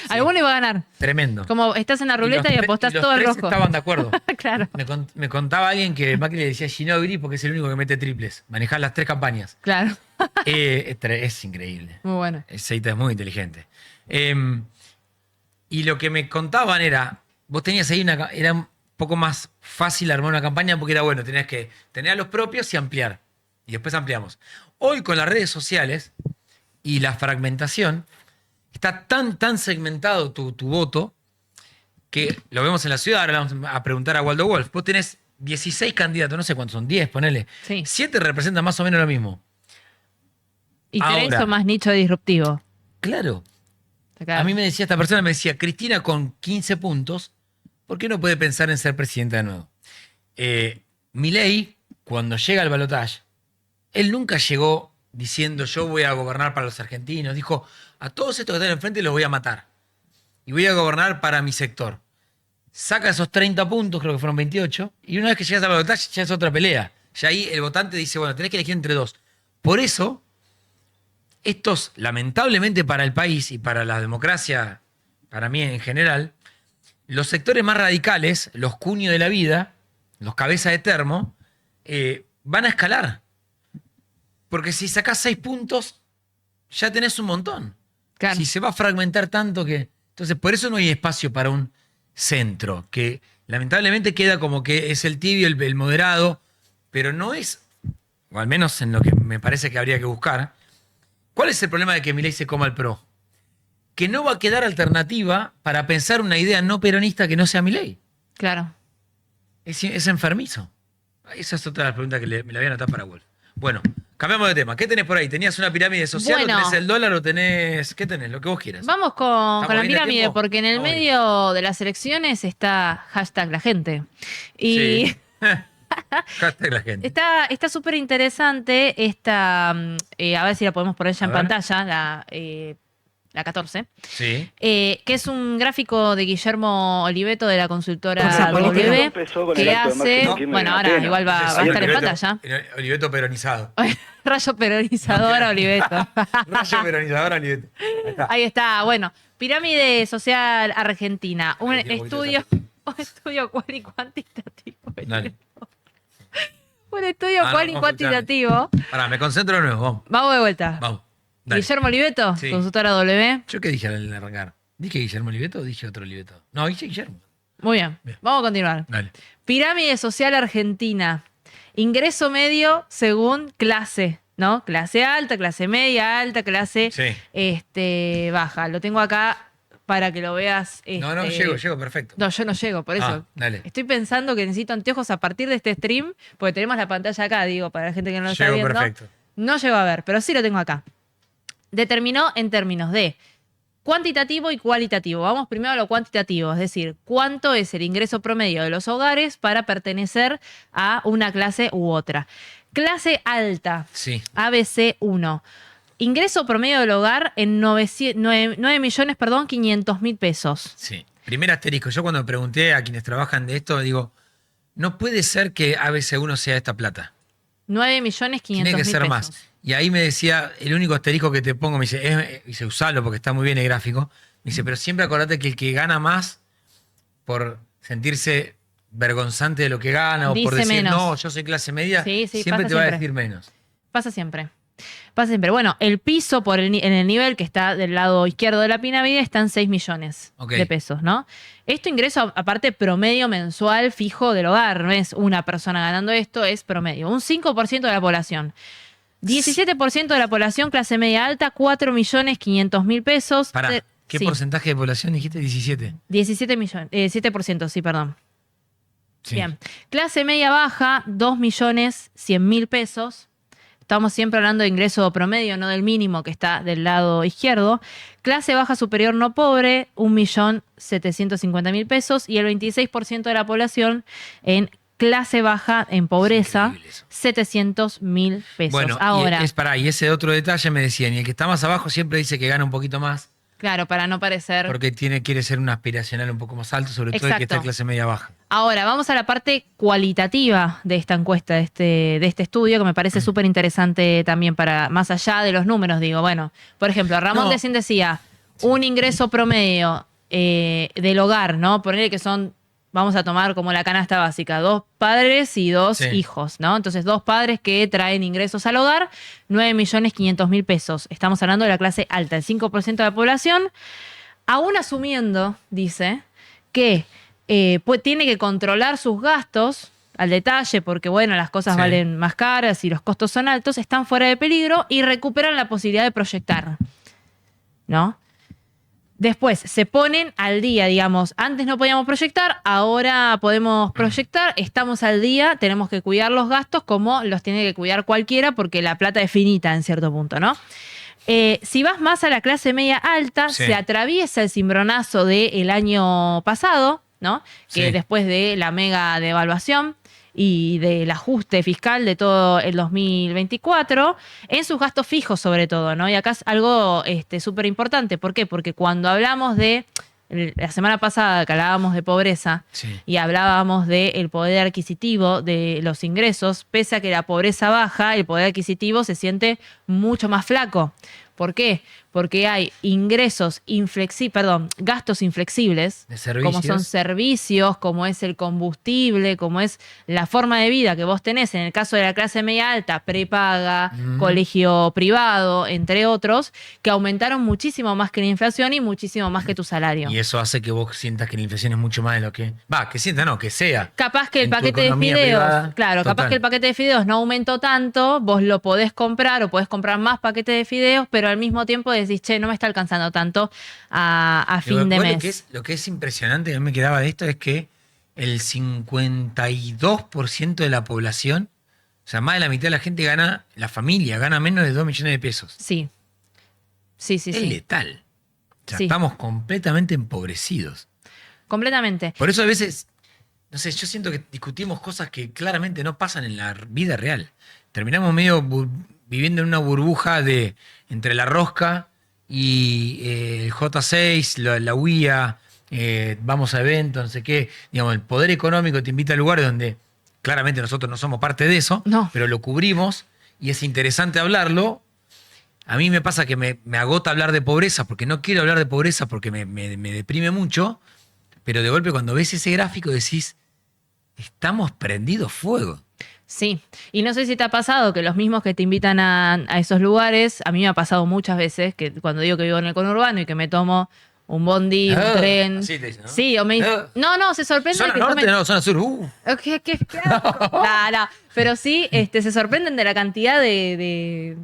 Alguno iba a ganar. Tremendo. Como estás en la ruleta y, los apostás los todo el tres rojo. estaban de acuerdo. Claro, Me contaba alguien que Macri le decía Ginóbili porque es el único que mete triples. Manejar las 3 campañas. claro. Es increíble. Muy bueno. Seita es muy inteligente. Y lo que me contaban era, vos tenías ahí era un poco más fácil armar una campaña porque era bueno, tenías que tener a los propios y ampliar. Y después ampliamos. Hoy con las redes sociales y la fragmentación, está tan segmentado tu voto que lo vemos en la ciudad. Ahora vamos a preguntar a Waldo Wolf. Vos tenés 16 candidatos, no sé cuántos son, 10, ponele. Sí. 7 representan más o menos lo mismo. Y te Ahora. hizo más nicho disruptivo. Claro. Claro. A mí me decía esta persona, me decía, Cristina con 15 puntos, ¿por qué no puede pensar en ser presidenta de nuevo? Milei, cuando llega al balotaje, él nunca llegó diciendo yo voy a gobernar para los argentinos. Dijo, a todos estos que están enfrente los voy a matar. Y voy a gobernar para mi sector. Saca esos 30 puntos, creo que fueron 28, y una vez que llegas al balotaje ya es otra pelea. Ya ahí el votante dice, bueno, tenés que elegir entre 2. Por eso, estos, lamentablemente para el país y para la democracia, para mí en general, los sectores más radicales, los cuños de la vida, los cabezas de termo, van a escalar. Porque si sacás 6 puntos, ya tenés un montón. Claro. Si se va a fragmentar tanto que... Entonces, por eso no hay espacio para un centro, que lamentablemente queda como que es el tibio, el moderado, pero no es, o al menos en lo que me parece que habría que buscar. ¿Cuál es el problema de que Milei se coma el PRO? Que no va a quedar alternativa para pensar una idea no peronista que no sea Milei. Claro. Es enfermizo. Esa es otra de las preguntas que me la voy a anotar para Wolf. Bueno, cambiamos de tema. ¿Qué tenés por ahí? ¿Tenías una pirámide social Bueno. o tenés el dólar o tenés... ¿Qué tenés? Lo que vos quieras. Vamos con la bien de pirámide, tiempo? porque en el Vamos medio de las elecciones está hashtag la gente. Y Sí. Hashtag la gente. está súper interesante esta, a ver si la podemos poner ya A en ver. pantalla, la 14, Sí. que es un gráfico de Guillermo Oliveto de la consultora Esa política no W, empezó con el que acto de hace, Máximo Kirchner bueno, en ahora Atenas. igual va a estar en pantalla. Oliveto peronizado. Rayo peronizador a Oliveto. Rayo peronizador Oliveto. Ahí está. Ahí está, bueno, pirámide social argentina, un Ahí tiene un poquito de estudio cual y cuantitativo. Dale. Un estudio Ah, no, cual y vamos, cuantitativo. Pará, me concentro de nuevo. Vamos. Vamos de vuelta. Vamos. Dale. Guillermo Oliveto, Sí. consultora W. ¿Yo qué dije al arrancar? ¿Dije Guillermo Oliveto o dije otro Oliveto? No, dije Guillermo. Muy bien, Bien. vamos a continuar. Dale. Pirámide social argentina. Ingreso medio según clase, ¿no? Clase alta, clase media, alta, clase Sí. baja. Lo tengo acá para que lo veas. No, llego, perfecto. No, yo no llego, por eso. Ah, dale. Estoy pensando que necesito anteojos a partir de este stream, porque tenemos la pantalla acá, digo, para la gente que no lo está Llego viendo. perfecto. No llego a ver, pero sí lo tengo acá. Determinó en términos de cuantitativo y cualitativo. Vamos primero a lo cuantitativo, es decir, cuánto es el ingreso promedio de los hogares para pertenecer a una clase u otra. Clase alta, Sí. ABC1. Ingreso promedio del hogar en 9.500.000 pesos. Sí. Primer asterisco. Yo cuando pregunté a quienes trabajan de esto, digo, no puede ser que ABC1 sea esta plata. 9.500.000 Tiene que ser pesos. más. Y ahí me decía, el único asterisco que te pongo, me dice, usalo porque está muy bien el gráfico. Me dice, pero siempre acordate que el que gana más por sentirse vergonzante de lo que gana o por Dice decir, menos. no, yo soy clase media, Sí, siempre pasa te va a siempre. decir menos. Pasa siempre. Pasa siempre. Bueno, el piso en el nivel que está del lado izquierdo de la pirámide está en 6 millones Ok. de pesos, ¿no? Esto ingreso, aparte, promedio mensual fijo del hogar. No es una persona ganando esto, es promedio. Un 5% de la población. 17% de la población clase media alta, 4.500.000 pesos. Pará, ¿qué Sí, porcentaje de población dijiste? 17. 17 millones, 7%, sí, perdón. Sí. Bien. Clase media baja, 2.100.000 pesos. Estamos siempre hablando de ingreso promedio, no del mínimo que está del lado izquierdo. Clase baja superior no pobre, 1.750.000 pesos. Y el 26% de la población en clase baja, en pobreza, increíble eso. 700.000 pesos. Bueno, Ahora, y ese otro detalle me decían, y el que está más abajo siempre dice que gana un poquito más, claro, para no parecer... porque quiere ser un aspiracional un poco más alto, sobre todo el que está en Exacto. clase media baja. Ahora, vamos a la parte cualitativa de esta encuesta, de este estudio, que me parece súper interesante también para, más allá de los números, digo. Bueno, por ejemplo, Ramón No. recién decía, un ingreso promedio del hogar, ¿no? Ponerle que son, vamos a tomar como la canasta básica, 2 padres y 2 Sí. hijos, ¿no? Entonces, 2 padres que traen ingresos al hogar, 9.500.000 pesos. Estamos hablando de la clase alta, el 5% de la población, aún asumiendo, dice, que pues tiene que controlar sus gastos al detalle, porque bueno, las cosas Sí. valen más caras y los costos son altos, están fuera de peligro y recuperan la posibilidad de proyectar, ¿no? Después se ponen al día, digamos, antes no podíamos proyectar, ahora podemos proyectar, estamos al día, tenemos que cuidar los gastos como los tiene que cuidar cualquiera porque la plata es finita en cierto punto, ¿no? Si vas más a la clase media alta, Sí. se atraviesa el cimbronazo del año pasado, ¿no? Que Sí. después de la mega devaluación y del ajuste fiscal de todo el 2024, en sus gastos fijos sobre todo, ¿no? Y acá es algo súper importante. ¿Por qué? Porque cuando hablamos de, la semana pasada que hablábamos de pobreza, Sí. y hablábamos del poder adquisitivo de los ingresos, pese a que la pobreza baja, el poder adquisitivo se siente mucho más flaco. ¿Por qué? Porque hay gastos inflexibles, De servicios. como son servicios, como es el combustible, como es la forma de vida que vos tenés, en el caso de la clase media alta, prepaga, colegio privado, entre otros, que aumentaron muchísimo más que la inflación y muchísimo más que tu salario. Y eso hace que vos sientas que la inflación es mucho más de lo que... que sienta, no, que sea. Capaz que el En tu paquete de economía fideos, privada, claro, capaz total. que el paquete de fideos no aumentó tanto, vos lo podés comprar o podés comprar más paquetes de fideos, pero al mismo tiempo decís, che, no me está alcanzando tanto a Pero fin de igual mes. Lo que es impresionante, que a mí me quedaba de esto, es que el 52% de la población, o sea, más de la mitad de la gente la familia gana menos de 2 millones de pesos. Sí. Sí, sí, Es sí. letal. O sea, Sí. estamos completamente empobrecidos. Completamente. Por eso a veces, no sé, yo siento que discutimos cosas que claramente no pasan en la vida real. Terminamos medio viviendo en una burbuja entre la rosca y el J6, la UIA, vamos a eventos, no sé qué. Digamos, el poder económico te invita a lugares donde claramente nosotros no somos parte de eso, No. pero lo cubrimos y es interesante hablarlo. A mí me pasa que me agota hablar de pobreza porque no quiero hablar de pobreza porque me deprime mucho, pero de golpe cuando ves ese gráfico decís, estamos prendidos fuego. Sí, y no sé si te ha pasado que los mismos que te invitan a esos lugares, a mí me ha pasado muchas veces que cuando digo que vivo en el conurbano y que me tomo un bondi, un tren. así te dicen, ¿no? Sí, o me no, se sorprenden Zona que norte, tomen- no, zona sur. Qué asco. No. Pero sí, se sorprenden de la cantidad de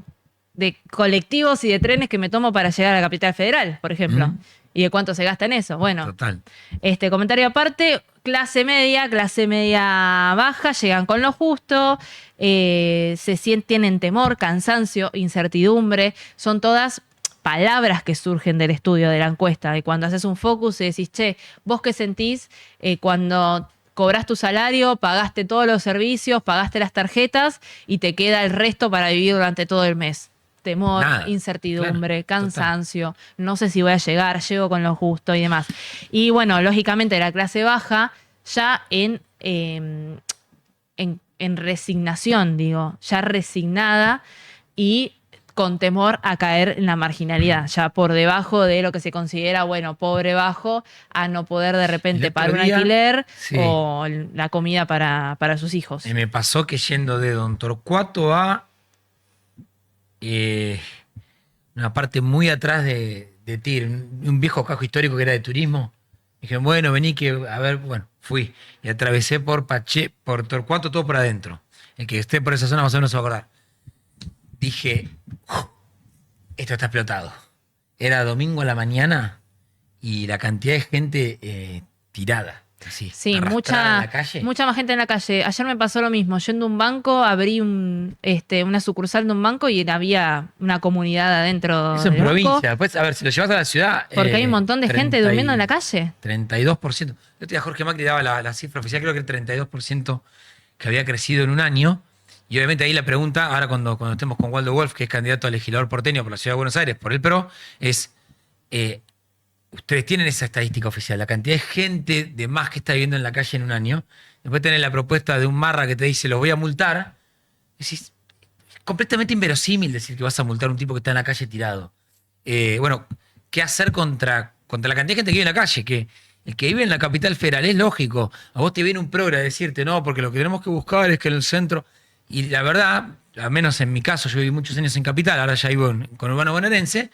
colectivos y de trenes que me tomo para llegar a la capital federal, por ejemplo. ¿Y de cuánto se gasta en eso? Bueno, Total. Comentario aparte, clase media baja, llegan con lo justo, tienen temor, cansancio, incertidumbre, son todas palabras que surgen del estudio de la encuesta. Y cuando haces un focus y decís, che, ¿vos qué sentís cuando cobrás tu salario, pagaste todos los servicios, pagaste las tarjetas y te queda el resto para vivir durante todo el mes? Temor, Nada, incertidumbre, claro, cansancio, no sé si voy a llegar, llego con lo justo y demás. Y bueno, lógicamente la clase baja ya en resignación, digo, ya resignada y con temor a caer en la marginalidad, ya por debajo de lo que se considera, bueno, pobre bajo, a no poder de repente El otro pagar un día, alquiler sí. o la comida para sus hijos. Me pasó que yendo de Don Torcuato a una parte muy atrás de Tigre, un viejo casco histórico que era de turismo. Dije, bueno, vení que, a ver, bueno, fui. Y atravesé por Torcuato, todo por adentro. El que esté por esa zona más o menos se va a acordar. Dije, esto está explotado. Era domingo a la mañana y la cantidad de gente tirada. Así, Sí, arrastrada en la calle. mucha más gente en la calle. Ayer me pasó lo mismo. Yendo a un banco, abrí una sucursal de un banco y había una comunidad adentro Eso en del banco. provincia. Después, a ver, si lo llevas a la ciudad. Porque hay un montón de gente 30 durmiendo en la calle. 32%. El otro día Jorge Macri daba la cifra oficial, creo que el 32% que había crecido en un año. Y obviamente ahí la pregunta, ahora cuando estemos con Waldo Wolf, que es candidato a legislador porteño por la Ciudad de Buenos Aires, por el PRO, es, ustedes tienen esa estadística oficial, la cantidad de gente de más que está viviendo en la calle en un año. Después tenés la propuesta de un marra que te dice, los voy a multar. Decís, es completamente inverosímil decir que vas a multar a un tipo que está en la calle tirado. Bueno, ¿qué hacer contra la cantidad de gente que vive en la calle? Que el que vive en la capital federal es lógico. A vos te viene un progre a decirte, no, porque lo que tenemos que buscar es que en el centro... Y la verdad, al menos en mi caso, yo viví muchos años en capital, ahora ya vivo con Urbano Bonaerense,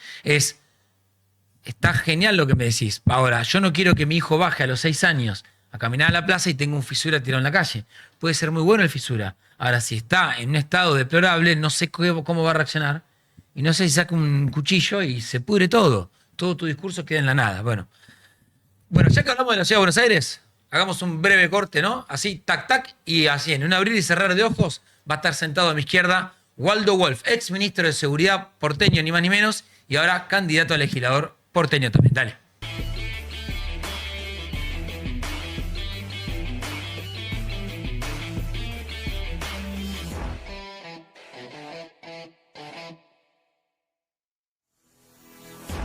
está genial lo que me decís. Ahora, yo no quiero que mi hijo baje a los 6 años a caminar a la plaza y tenga un fisura tirado en la calle. Puede ser muy bueno el fisura. Ahora, si está en un estado deplorable, no sé cómo va a reaccionar. Y no sé si saca un cuchillo y se pudre todo. Todo tu discurso queda en la nada. Bueno, ya que hablamos de la Ciudad de Buenos Aires, hagamos un breve corte, ¿no? Así, tac, tac, y así, en un abrir y cerrar de ojos, va a estar sentado a mi izquierda Waldo Wolf, ex ministro de Seguridad porteño, ni más ni menos, y ahora candidato a legislador porteño también. Dale.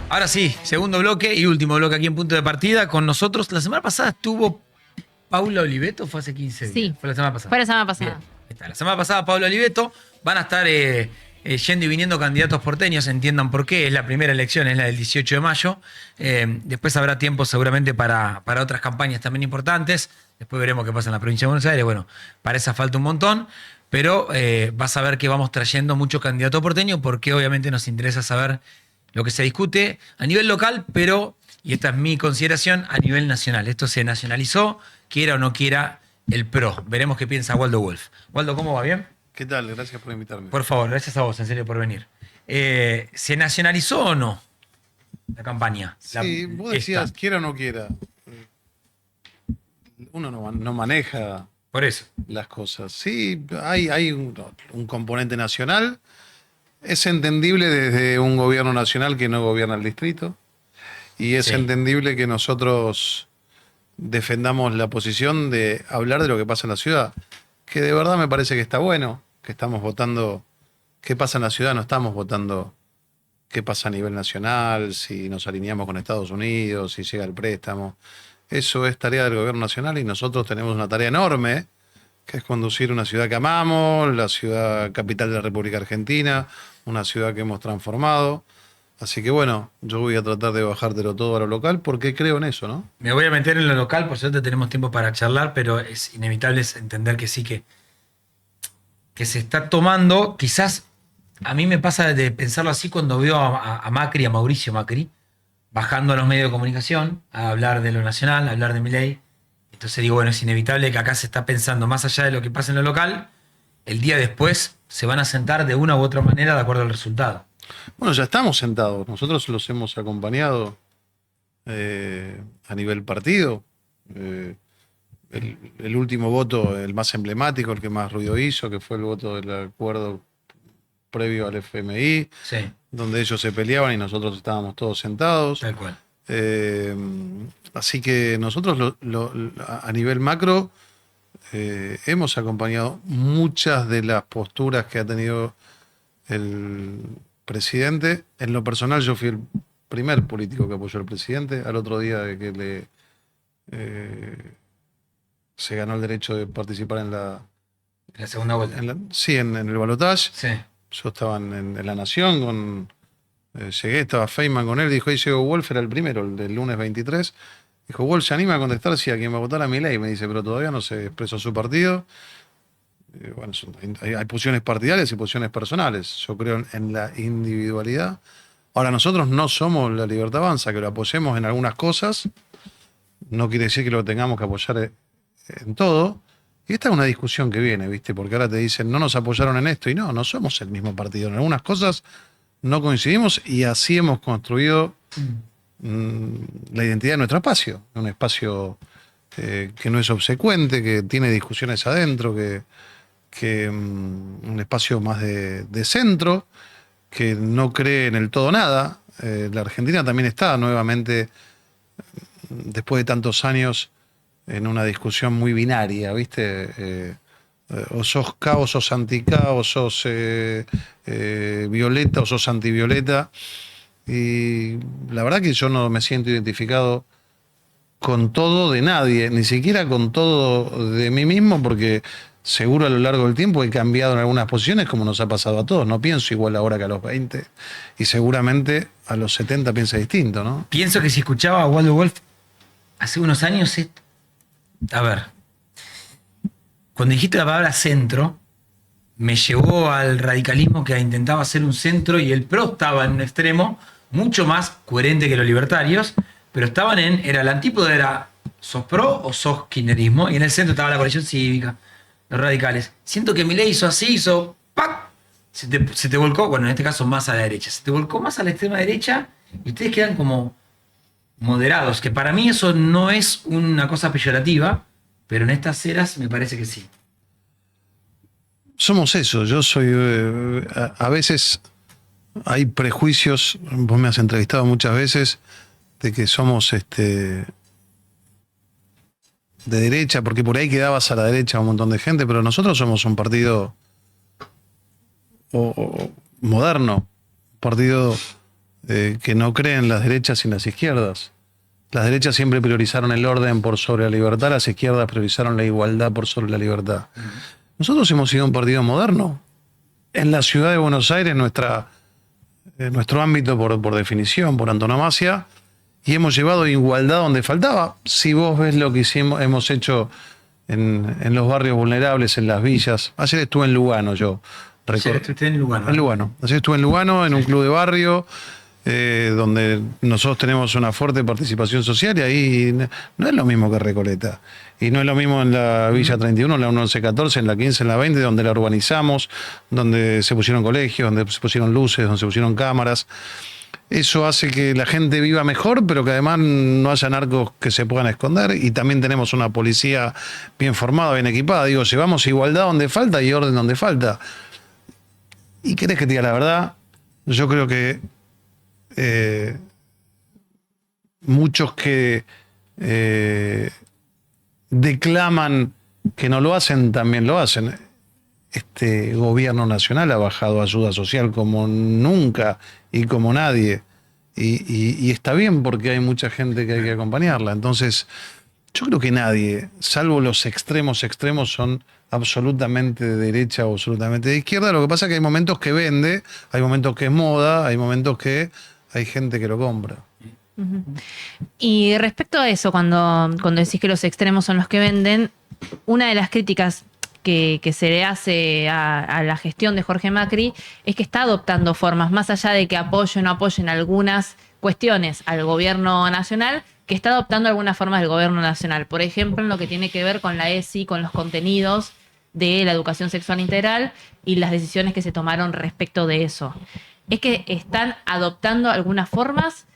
Ahora sí, segundo bloque y último bloque aquí en Punto de Partida con nosotros. La semana pasada estuvo Paula Oliveto, fue hace 15 días. Sí. Fue la semana pasada. Fue la semana pasada. Bien, ahí está. La semana pasada Paula Oliveto. Van a estar yendo y viniendo candidatos porteños, entiendan por qué. Es la primera elección, es la del 18 de mayo. Después habrá tiempo seguramente para otras campañas también importantes. Después veremos qué pasa en la provincia de Buenos Aires. Bueno, para esa falta un montón. Pero vas a ver que vamos trayendo muchos candidatos porteños porque obviamente nos interesa saber lo que se discute a nivel local, pero, y esta es mi consideración, a nivel nacional. Esto se nacionalizó, quiera o no quiera el PRO. Veremos qué piensa Waldo Wolf. Waldo, ¿cómo va? ¿Bien? ¿Qué tal? Gracias por invitarme. Por favor, gracias a vos, en serio, por venir. ¿Se nacionalizó o no la campaña? Sí, vos decías, quiera o no quiera. Uno no maneja Por eso. las cosas. Sí, hay un componente nacional. Es entendible desde un gobierno nacional que no gobierna el distrito. Y es entendible que nosotros defendamos la posición de hablar de lo que pasa en la ciudad. Que de verdad me parece que está bueno, que estamos votando qué pasa en la ciudad, no estamos votando qué pasa a nivel nacional, si nos alineamos con Estados Unidos, si llega el préstamo. Eso es tarea del gobierno nacional y nosotros tenemos una tarea enorme, que es conducir una ciudad que amamos, la ciudad capital de la República Argentina, una ciudad que hemos transformado. Así que bueno, yo voy a tratar de bajártelo todo a lo local porque creo en eso, ¿no? Me voy a meter en lo local, por suerte tenemos tiempo para charlar, pero es inevitable entender que sí, que se está tomando, quizás a mí me pasa de pensarlo así cuando veo a Macri, a Mauricio Macri, bajando a los medios de comunicación, a hablar de lo nacional, a hablar de Milei. Entonces digo, bueno, es inevitable que acá se está pensando, más allá de lo que pasa en lo local, el día después se van a sentar de una u otra manera de acuerdo al resultado. Bueno, ya estamos sentados. Nosotros los hemos acompañado a nivel partido. El último voto, el más emblemático, el que más ruido hizo, que fue el voto del acuerdo previo al FMI, Sí, donde ellos se peleaban y nosotros estábamos todos sentados. tal cual. Así que nosotros a nivel macro hemos acompañado muchas de las posturas que ha tenido el presidente. En lo personal yo fui el primer político que apoyó al presidente. Al otro día de que se ganó el derecho de participar en la segunda vuelta. en el balotaje. Sí. Yo estaba en La Nación, llegué, estaba Feynman con él, dijo, ahí llegó Wolf, era el primero, el del lunes 23. Dijo, Wolf se anima a contestar si a quien va a votar a Milei. Me dice, pero todavía no se expresó su partido. Bueno, hay posiciones partidarias y posiciones personales. Yo creo en la individualidad. Ahora, nosotros no somos la Libertad Avanza, que lo apoyemos en algunas cosas. No quiere decir que lo tengamos que apoyar en todo. Y esta es una discusión que viene, ¿viste? Porque ahora te dicen, no nos apoyaron en esto. Y no somos el mismo partido. En algunas cosas no coincidimos y así hemos construido la identidad de nuestro espacio. Un espacio que no es obsecuente, que tiene discusiones adentro, que un espacio más de centro, que no cree en el todo nada. La Argentina también está nuevamente, después de tantos años, en una discusión muy binaria, ¿viste? O sos K o sos anti-K, o sos violeta o sos antivioleta. Y la verdad que yo no me siento identificado con todo de nadie, ni siquiera con todo de mí mismo, porque seguro a lo largo del tiempo he cambiado en algunas posiciones, como nos ha pasado a todos. No pienso igual ahora que a los 20, y seguramente a los 70 piensa distinto, ¿no? Pienso que si escuchaba a Waldo Wolf hace unos años, a ver, cuando dijiste la palabra centro, me llevó al radicalismo que intentaba hacer un centro, y el PRO estaba en un extremo mucho más coherente que los libertarios, pero estaban era el antípodo era sos pro o sos kirchnerismo, y en el centro estaba la coalición cívica, los radicales. Siento que Milei hizo así, hizo ¡pac! Se te volcó, bueno, en este caso más a la derecha, se te volcó más a la extrema derecha, y ustedes quedan como moderados, que para mí eso no es una cosa peyorativa, pero en estas eras me parece que sí. Somos eso, yo soy... a veces hay prejuicios, vos me has entrevistado muchas veces, de que somos de derecha, porque por ahí quedabas a la derecha un montón de gente, pero nosotros somos un partido moderno, un partido que no cree en las derechas y en las izquierdas. Las derechas siempre priorizaron el orden por sobre la libertad, las izquierdas priorizaron la igualdad por sobre la libertad. Nosotros hemos sido un partido moderno. En la ciudad de Buenos Aires, nuestro ámbito por definición, por antonomasia, y hemos llevado igualdad donde faltaba. Si vos ves lo que hemos hecho en los barrios vulnerables, en las villas. Ayer estuve en Lugano yo. Ayer estuve en Lugano. En Lugano. Ayer estuve en Lugano, en un club de barrio, donde nosotros tenemos una fuerte participación social, y ahí no es lo mismo que Recoleta. Y no es lo mismo en la Villa 31, en la 1114, en la 15, en la 20, donde la urbanizamos, donde se pusieron colegios, donde se pusieron luces, donde se pusieron cámaras. Eso hace que la gente viva mejor, pero que además no haya narcos que se puedan esconder, y también tenemos una policía bien formada, bien equipada. Digo, llevamos igualdad donde falta y orden donde falta. ¿Y querés que te diga la verdad? Yo creo que muchos que declaman que no lo hacen, también lo hacen. Este gobierno nacional ha bajado ayuda social como nunca y como nadie. Y está bien, porque hay mucha gente que hay que acompañarla. Entonces, yo creo que nadie, salvo los extremos, son absolutamente de derecha o absolutamente de izquierda. Lo que pasa es que hay momentos que vende, hay momentos que es moda, hay momentos que hay gente que lo compra. Y respecto a eso, cuando decís que los extremos son los que venden, una de las críticas que se le hace a la gestión de Jorge Macri es que está adoptando formas, más allá de que apoyen o no apoyen algunas cuestiones al gobierno nacional, que está adoptando algunas formas del gobierno nacional. Por ejemplo, en lo que tiene que ver con la ESI, con los contenidos de la educación sexual integral y las decisiones que se tomaron respecto de eso. ¿Es que están adoptando algunas formas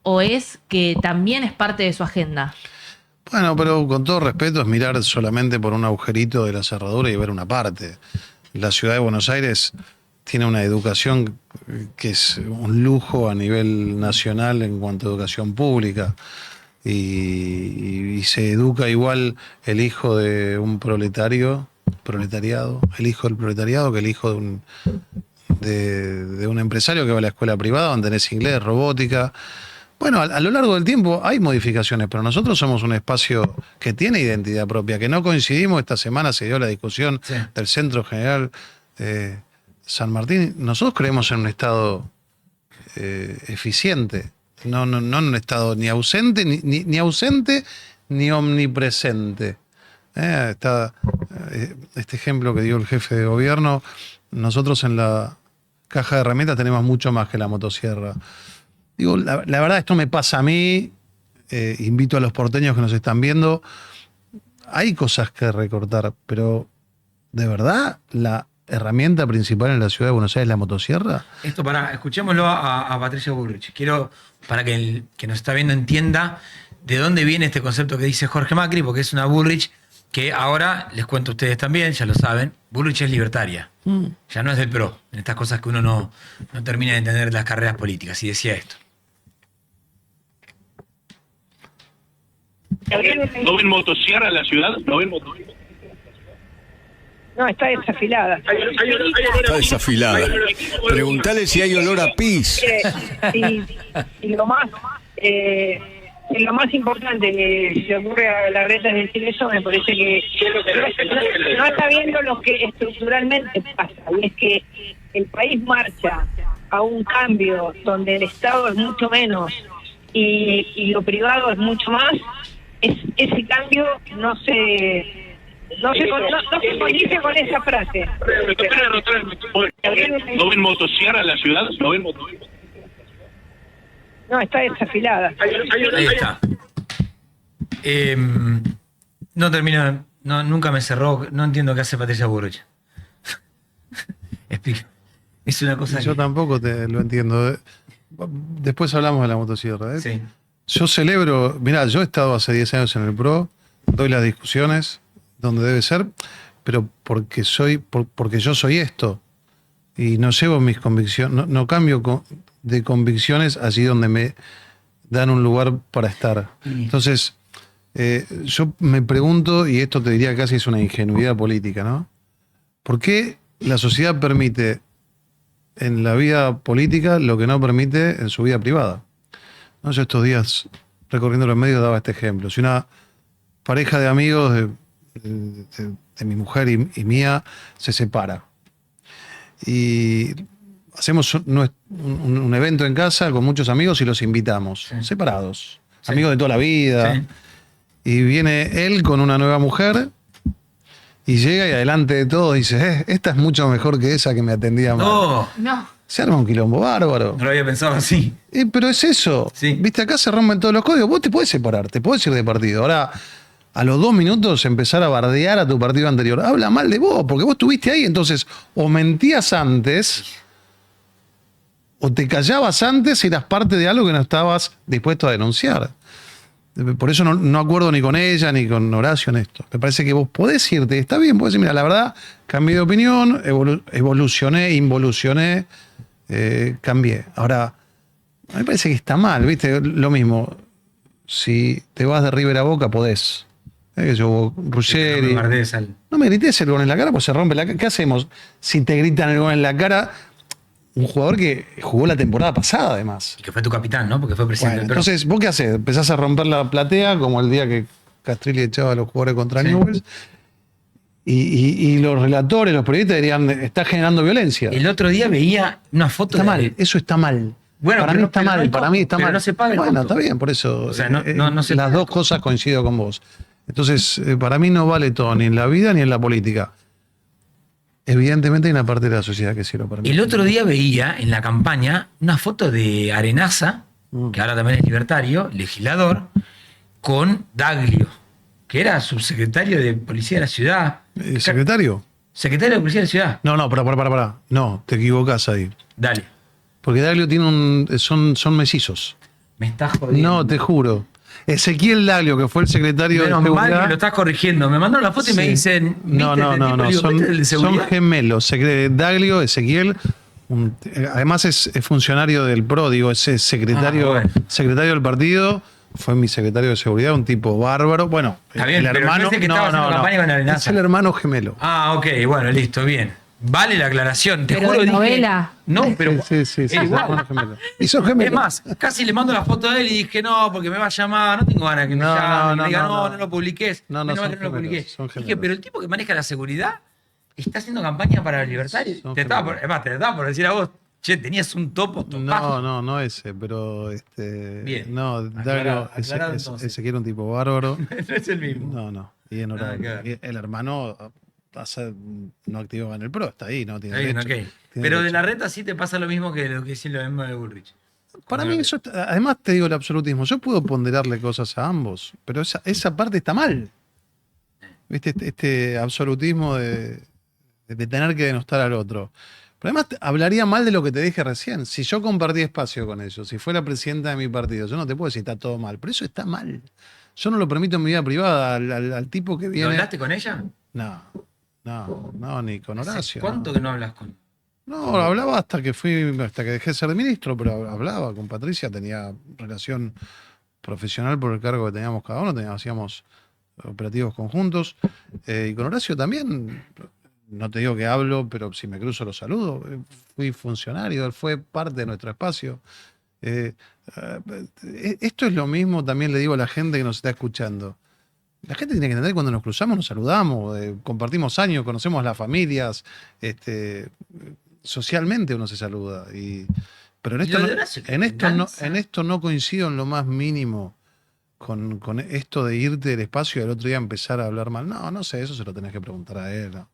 o es que también es parte de su agenda? Bueno, pero con todo respeto, es mirar solamente por un agujerito de la cerradura y ver una parte. La ciudad de Buenos Aires tiene una educación que es un lujo a nivel nacional en cuanto a educación pública. Y se educa igual el hijo de un proletariado, el hijo del proletariado, que el hijo de un empresario que va a la escuela privada, donde tenés inglés, robótica. Bueno, a lo largo del tiempo hay modificaciones, pero nosotros somos un espacio que tiene identidad propia, que no coincidimos. Esta semana se dio la discusión del Centro General San Martín. Nosotros creemos en un Estado eficiente, no en un Estado ni ausente, ni ausente, ni omnipresente. Está este ejemplo que dio el jefe de gobierno. Nosotros en la caja de herramientas tenemos mucho más que la motosierra. Digo, la verdad, esto me pasa a mí, invito a los porteños que nos están viendo, hay cosas que recortar, pero ¿de verdad la herramienta principal en la ciudad de Buenos Aires es la motosierra? Escuchémoslo a Patricia Bullrich. Quiero, para que el que nos está viendo entienda de dónde viene este concepto que dice Jorge Macri, porque es una Bullrich que ahora, les cuento a ustedes también, ya lo saben, Bullrich es libertaria. Ya no es del PRO, en estas cosas que uno no termina de entender las carreras políticas. Y decía esto. ¿No ven motosierra en la ciudad? ¿No ven motosierra? No, está desafilada. Está desafilada. Preguntale si hay olor a pis. Y lo más importante que se ocurre a la reta es decir eso, me parece que no está viendo lo que estructuralmente pasa, y es que el país marcha a un cambio donde el Estado es mucho menos y lo privado es mucho más. Ese cambio no se condice con esa frase. ¿No ven motosierra en la ciudad? ¿No ven motosierra? No, está desafilada. Ahí está. No termino, nunca me cerró, no entiendo qué hace Patricia Bullrich. Explica. Es una cosa Yo tampoco lo entiendo. Después hablamos de la motosierra. Sí. Yo celebro, mirá, yo he estado hace 10 años en el PRO, doy las discusiones donde debe ser, pero porque yo soy esto y no llevo mis convicciones, no cambio de convicciones allí donde me dan un lugar para estar. Entonces, yo me pregunto, y esto te diría casi es una ingenuidad política, ¿no? ¿Por qué la sociedad permite en la vida política lo que no permite en su vida privada? ¿No? Yo estos días, recorriendo los medios, daba este ejemplo. Si una pareja de amigos de mi mujer y mía se separa y hacemos un evento en casa con muchos amigos y los invitamos, separados, amigos de toda la vida, y viene él con una nueva mujer y llega y adelante de todos dice, esta es mucho mejor que esa que me atendía mal. No. Se arma un quilombo bárbaro. No lo había pensado así. Pero es eso. Sí. Viste, acá se rompen todos los códigos. Vos te podés separar, te podés ir de partido. Ahora, a los 2 minutos empezar a bardear a tu partido anterior. Habla mal de vos, porque vos estuviste ahí. Entonces, o mentías antes, o te callabas antes y eras parte de algo que no estabas dispuesto a denunciar. Por eso no acuerdo ni con ella ni con Horacio en esto. Me parece que vos podés irte. Está bien, podés decir, mira, la verdad, cambié de opinión, evolucioné, involucioné. Cambié. Ahora, a mí me parece que está mal, ¿viste? Lo mismo. Si te vas de River a Boca, podés. Yo, Ruggeri. No me grites el gol en la cara, pues se rompe la cara. ¿Qué hacemos si te gritan el gol en la cara? Un jugador que jugó la temporada pasada, además. Y que fue tu capitán, ¿no? Porque fue presidente del PRO. Entonces, ¿vos qué haces? Empezás a romper la platea, como el día que Castrilli echaba a los jugadores contra Newell's. Y los relatores, los periodistas dirían, está generando violencia. El otro día veía una foto Está mal, eso está mal. Bueno, para mí está mal, para mí está mal. No se paga el bueno, costo. está bien, por eso. O sea, no se las dos cosas coincido con vos. Entonces, para mí no vale todo, ni en la vida ni en la política. Evidentemente hay una parte de la sociedad que sí lo permite. El otro día veía en la campaña una foto de Arenaza, que ahora también es libertario, legislador, con Daglio, que era subsecretario de Policía de la Ciudad. ¿Secretario? Secretario de Policía de la Ciudad. No, para. No, te equivocás ahí. Dale. Porque Daglio tiene son mellizos. Me estás jodiendo. No, te juro. Ezequiel Daglio, que fue el secretario de Menos mal seguridad. que me lo estás corrigiendo. Me mandaron la foto y me dicen. No. Son gemelos. Daglio, Ezequiel. Además es funcionario del PRO, digo, es secretario del partido. Fue mi secretario de seguridad, un tipo bárbaro. Bueno, está bien, el hermano. Que estaba haciendo campaña con Arenaza. Es el hermano gemelo. Ah, ok, bueno, listo, bien. Vale la aclaración. Te pero juro, de dije, novela. No, pero. Sí, es igual. Y son gemelos. Es más, casi le mando la foto a él y dije, no, porque me va a llamar, no tengo ganas que me llame, me diga, no lo publiques. No, menos mal que no lo publiqué. Dije, pero el tipo que maneja la seguridad está haciendo campaña para los libertarios. Te estaba por decir a vos, che, tenías un topo. No ese, pero bien. No, Daglio, ese quiere un tipo bárbaro. No es el mismo. No. Y en horario. El hermano no activaba en el PRO, está ahí, ¿no? Tiene derecho, okay. Pero derecho. De la reta sí te pasa lo mismo que lo que sí lo mismo de Bullrich. Para mí eso, además te digo el absolutismo, yo puedo ponderarle cosas a ambos, pero esa parte está mal. ¿Viste? Este absolutismo de tener que denostar al otro. Pero además hablaría mal de lo que te dije recién. Si yo compartí espacio con ellos, si fuera presidenta de mi partido, yo no te puedo decir está todo mal, pero eso está mal. Yo no lo permito en mi vida privada al tipo que viene. ¿Lo hablaste con ella? No, ni con Horacio. ¿Cuánto que no hablas con? No, hablaba hasta que dejé de ser ministro, pero hablaba con Patricia, tenía relación profesional por el cargo que teníamos cada uno, hacíamos operativos conjuntos. Y con Horacio también, no te digo que hablo, pero si me cruzo lo saludo. Fui funcionario, él fue parte de nuestro espacio. Esto es lo mismo, también le digo a la gente que nos está escuchando. La gente tiene que entender que cuando nos cruzamos nos saludamos, compartimos años, conocemos las familias, socialmente uno se saluda. Pero en esto no coincido en lo más mínimo con esto de irte del espacio y al otro día empezar a hablar mal. No sé, eso se lo tenés que preguntar a él. ¿No?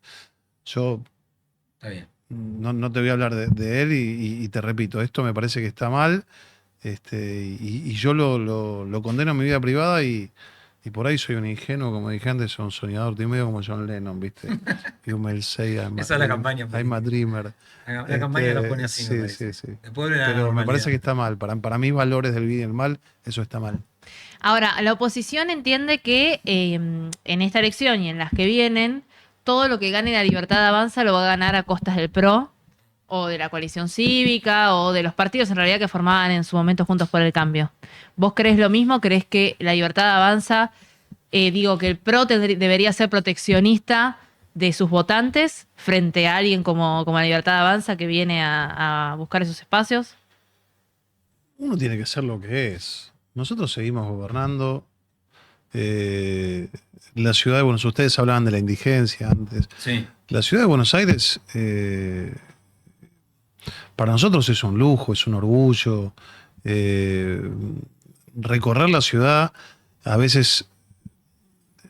Yo Está bien. No te voy a hablar de él y te repito, esto me parece que está mal y yo lo condeno en mi vida privada y por ahí soy un ingenuo, como dije antes, soy un soñador, estoy medio como John Lennon, ¿viste? You may say Esa es la campaña. I'm a dreamer. La campaña lo pone así, sí. Pero me parece que está mal. Para mis valores del bien y el mal, eso está mal. Ahora, la oposición entiende que en esta elección y en las que vienen, todo lo que gane la Libertad Avanza lo va a ganar a costas del PRO o de la coalición cívica o de los partidos en realidad que formaban en su momento Juntos por el Cambio. ¿Vos crees lo mismo? ¿Crees que la Libertad Avanza, que el PRO debería ser proteccionista de sus votantes frente a alguien como la Libertad Avanza que viene a buscar esos espacios? Uno tiene que ser lo que es. Nosotros seguimos gobernando. La ciudad de Buenos Aires, ustedes hablaban de la indigencia antes. Sí. La ciudad de Buenos Aires, para nosotros es un lujo, es un orgullo. Recorrer la ciudad, a veces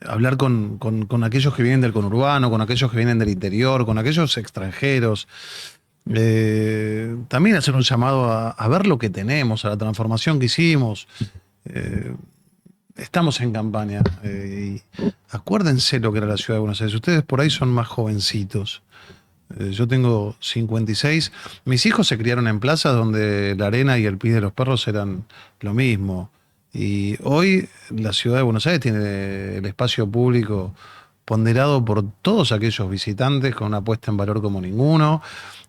hablar con aquellos que vienen del conurbano, con aquellos que vienen del interior, con aquellos extranjeros. También hacer un llamado a ver lo que tenemos, a la transformación que hicimos. Estamos en campaña y acuérdense lo que era la ciudad de Buenos Aires. Ustedes por ahí son más jovencitos. Yo tengo 56. Mis hijos se criaron en plazas donde la arena y el pis de los perros eran lo mismo. Y hoy la ciudad de Buenos Aires tiene el espacio público ponderado por todos aquellos visitantes con una puesta en valor como ninguno.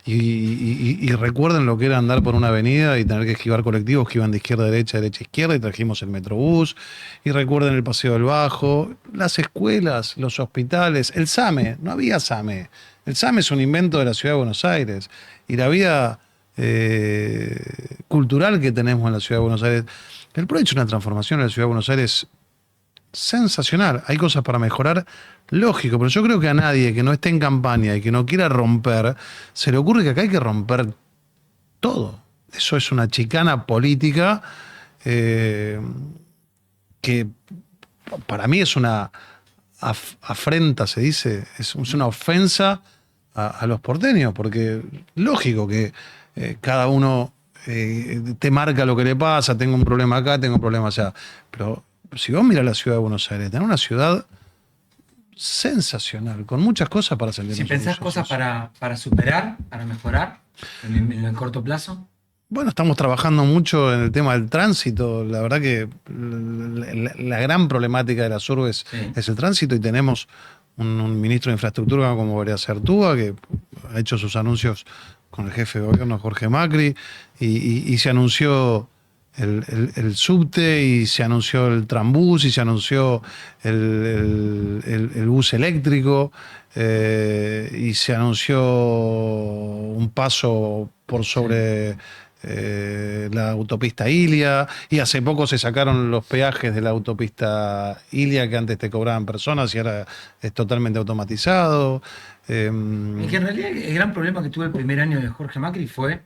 Y recuerden lo que era andar por una avenida y tener que esquivar colectivos que iban de izquierda a derecha, derecha a izquierda, y trajimos el Metrobús. Y recuerden el Paseo del Bajo, las escuelas, los hospitales, el SAME. No había SAME. El SAME es un invento de la ciudad de Buenos Aires. Y la vida cultural que tenemos en la ciudad de Buenos Aires. El PRO ha hecho una transformación en la ciudad de Buenos Aires sensacional. Hay cosas para mejorar, lógico, pero yo creo que a nadie que no esté en campaña y que no quiera romper, se le ocurre que acá hay que romper todo. Eso es una chicana política que para mí es una afrenta, se dice, es una ofensa a los porteños, porque lógico que cada uno te marca lo que le pasa, tengo un problema acá, tengo un problema allá, pero si vos mirás la ciudad de Buenos Aires, tenés una ciudad sensacional, con muchas cosas para salir. Si pensás cosas para superar, para mejorar en el corto plazo. Bueno, estamos trabajando mucho en el tema del tránsito. La verdad que la gran problemática de las urbes es el tránsito, y tenemos un ministro de infraestructura como María Certúa, que ha hecho sus anuncios con el jefe de gobierno Jorge Macri, y se anunció el subte, y se anunció el trambús, y se anunció el bus eléctrico, y se anunció un paso por sobre la autopista Ilia, y hace poco se sacaron los peajes de la autopista Ilia, que antes te cobraban personas y ahora es totalmente automatizado. Y que en realidad el gran problema que tuvo el primer año de Jorge Macri fue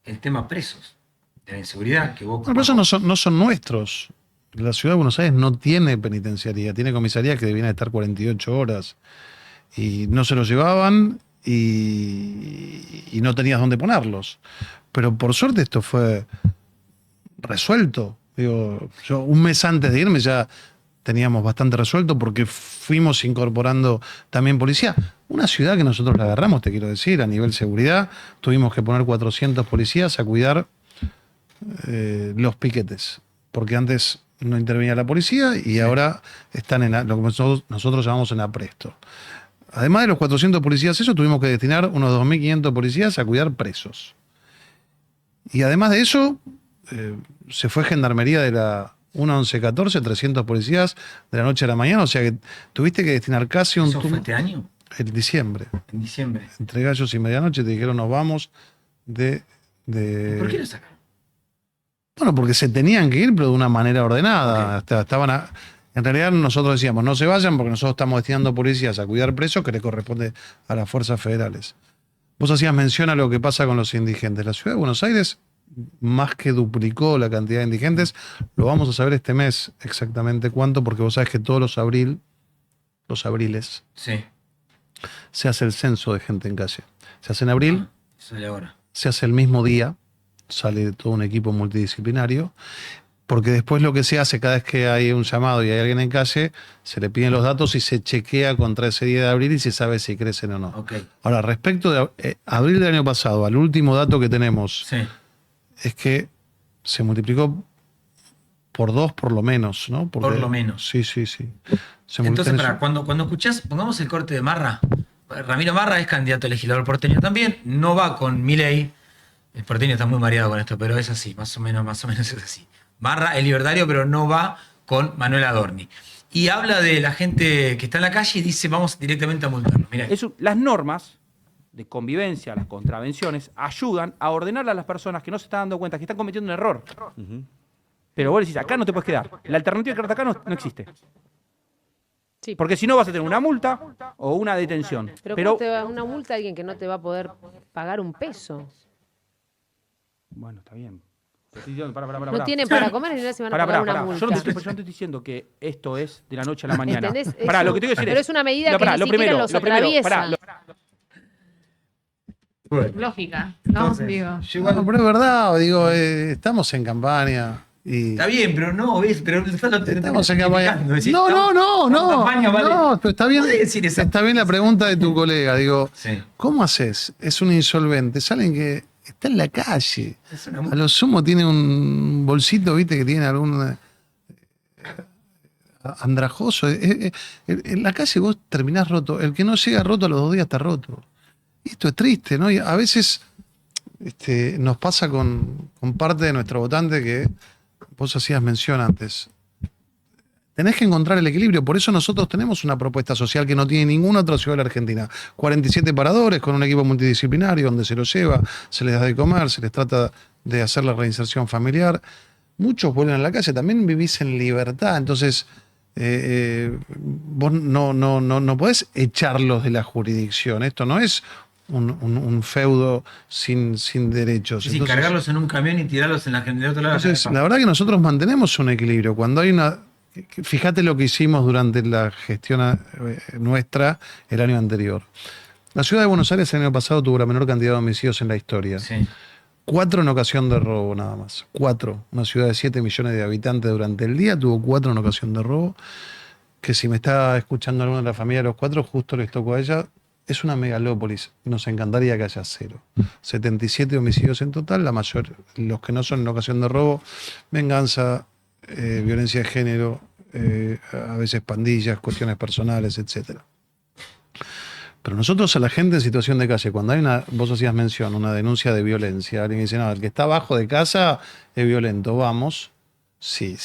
el tema presos, de la inseguridad que vos... Bueno, pero esos no son nuestros. La ciudad de Buenos Aires no tiene penitenciaría, tiene comisaría que debían estar 48 horas y no se los llevaban y no tenías dónde ponerlos. Pero por suerte esto fue resuelto. Digo, yo un mes antes de irme ya teníamos bastante resuelto porque fuimos incorporando también policía. Una ciudad que nosotros la agarramos, te quiero decir, a nivel seguridad, tuvimos que poner 400 policías a cuidar los piquetes, porque antes no intervenía la policía y ahora están en lo que nosotros llamamos en apresto. Además de los 400 policías, eso tuvimos que destinar unos 2.500 policías a cuidar presos. Y además de eso, se fue Gendarmería de la 1114, 300 policías de la noche a la mañana, o sea que tuviste que destinar casi un... ¿Eso fue este año? En diciembre. En diciembre. Entre gallos y medianoche te dijeron nos vamos de... ¿Por qué lo sacaron? Bueno, porque se tenían que ir, pero de una manera ordenada. En realidad nosotros decíamos, no se vayan porque nosotros estamos destinando policías a cuidar presos que le corresponde a las fuerzas federales. Vos hacías mención a lo que pasa con los indigentes. La ciudad de Buenos Aires más que duplicó la cantidad de indigentes. Lo vamos a saber este mes exactamente cuánto, porque vos sabés que todos los abriles, sí, se hace el censo de gente en calle. Se hace en abril, sale ahora. se hace el mismo día, sale todo un equipo multidisciplinario, porque después lo que se hace cada vez que hay un llamado y hay alguien en calle, se le piden los datos y se chequea contra ese día de abril y se sabe si crecen o no. Okay. Ahora, respecto de abril del año pasado, al último dato que tenemos, sí, es que se multiplicó por 2 por lo menos, ¿no? Porque, por lo menos. Sí. Entonces, cuando escuchás, pongamos el corte de Marra. Ramiro Marra es candidato a legislador porteño también, no va con Milei. El porteño está muy mareado con esto, pero es así, más o menos es así. Marra es libertario, pero no va con Manuel Adorni. Y habla de la gente que está en la calle y dice, vamos directamente a multarlo. Mirá. Las normas de convivencia, las contravenciones, ayudan a ordenar a las personas que no se están dando cuenta que están cometiendo un error. Pero vos decís, acá no te puedes quedar. La alternativa de quedarte acá no existe. Sí. Porque si no vas a tener una multa o una detención. Pero ¿cómo te va una multa a alguien que no te va a poder pagar un peso? Bueno, está bien. No tienen para comer y no se van a pagar una multa. Yo no te estoy diciendo que esto es de la noche a la mañana. ¿Entendés? Lo que te quiero decir pero es una medida que ni siquiera los atraviesa. Lógica, ¿no? Digo. No, pero es verdad, digo, estamos en campaña. Y está bien, pero no, ¿ves? Pero estamos en campaña. Decís, No, pero está bien, está bien la pregunta de tu colega. Digo, sí. ¿Cómo haces? Es un insolvente, salen que está en la calle. A lo sumo tiene un bolsito, viste, que tiene algún andrajoso. En la calle vos terminás roto. El que no llega roto a los 2 días está roto. Y esto es triste, ¿no? Y a veces nos pasa con parte de nuestro votante que vos hacías mención antes. Tenés que encontrar el equilibrio. Por eso nosotros tenemos una propuesta social que no tiene ninguna otra ciudad de la Argentina. 47 paradores con un equipo multidisciplinario donde se los lleva, se les da de comer, se les trata de hacer la reinserción familiar. Muchos vuelven a la calle, también vivís en libertad. Entonces, vos no podés echarlos de la jurisdicción. Esto no es un feudo sin derechos. Sí, entonces, cargarlos en un camión y tirarlos en del otro lado. Entonces, la verdad que nosotros mantenemos un equilibrio. Cuando hay una... Fíjate lo que hicimos durante la gestión nuestra el año anterior. La ciudad de Buenos Aires el año pasado tuvo la menor cantidad de homicidios en la historia. Sí. 4 en ocasión de robo nada más. 4. Una ciudad de 7 millones de habitantes durante el día tuvo 4 en ocasión de robo. Que si me está escuchando alguna de la familia de los 4, justo les tocó a ella. Es una megalópolis. Nos encantaría que haya 0. 77 homicidios en total, la mayor, los que no son en ocasión de robo, venganza, violencia de género, a veces pandillas, cuestiones personales, etc. Pero nosotros a la gente en situación de calle, cuando hay vos hacías mención, una denuncia de violencia, alguien dice, no, el que está abajo de casa es violento, vamos. Sí,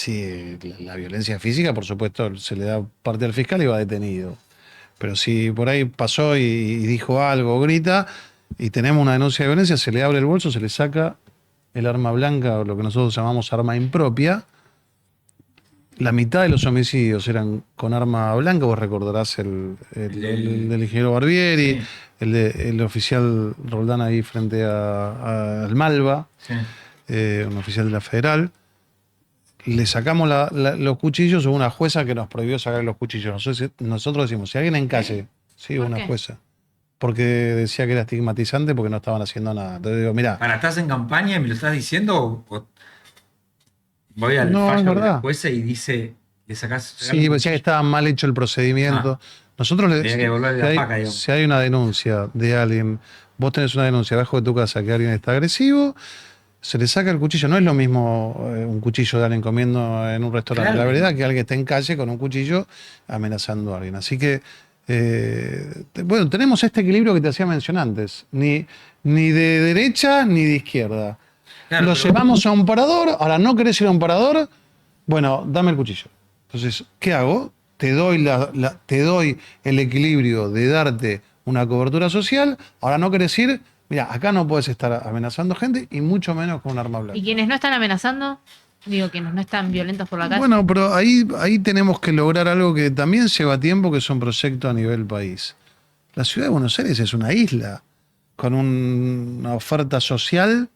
la violencia física, por supuesto, se le da parte al fiscal y va detenido. Pero si por ahí pasó y dijo algo, grita, y tenemos una denuncia de violencia, se le abre el bolso, se le saca el arma blanca, o lo que nosotros llamamos arma impropia. La mitad de los homicidios eran con arma blanca, vos recordarás el del ingeniero Barbieri, sí. el oficial Roldán ahí frente al Malva, sí. Un oficial de la Federal. Le sacamos los cuchillos, hubo una jueza que nos prohibió sacar los cuchillos. Nosotros decimos, si alguien en calle, sí, una jueza, porque decía que era estigmatizante porque no estaban haciendo nada. Entonces digo, mirá. ¿Estás en campaña y me lo estás diciendo? Voy al fallo de la jueza y dice Le sacás. Sí, decía que estaba mal hecho el procedimiento. Nosotros Tenía que devolverle la paca, digamos. si hay una denuncia de alguien, vos tenés una denuncia abajo de tu casa que alguien está agresivo, se le saca el cuchillo. No es lo mismo un cuchillo de alguien comiendo en un restaurante, Claro. la verdad, que alguien que esté en calle con un cuchillo amenazando a alguien. Así que, bueno, tenemos este equilibrio que te hacía mencionar antes. Ni de derecha ni de izquierda. Claro, Lo pero- llevamos a un parador, ahora no querés ir a un parador, bueno, dame el cuchillo. Entonces, ¿qué hago? Te doy, te doy el equilibrio de darte una cobertura social, ahora no querés ir, mira, acá no puedes estar amenazando gente y mucho menos con un arma blanca. ¿Y quienes no están amenazando? Digo, quienes no están violentos por la calle. Bueno, pero ahí tenemos que lograr algo que también lleva tiempo, que es un proyecto a nivel país. La ciudad de Buenos Aires es una isla con una oferta social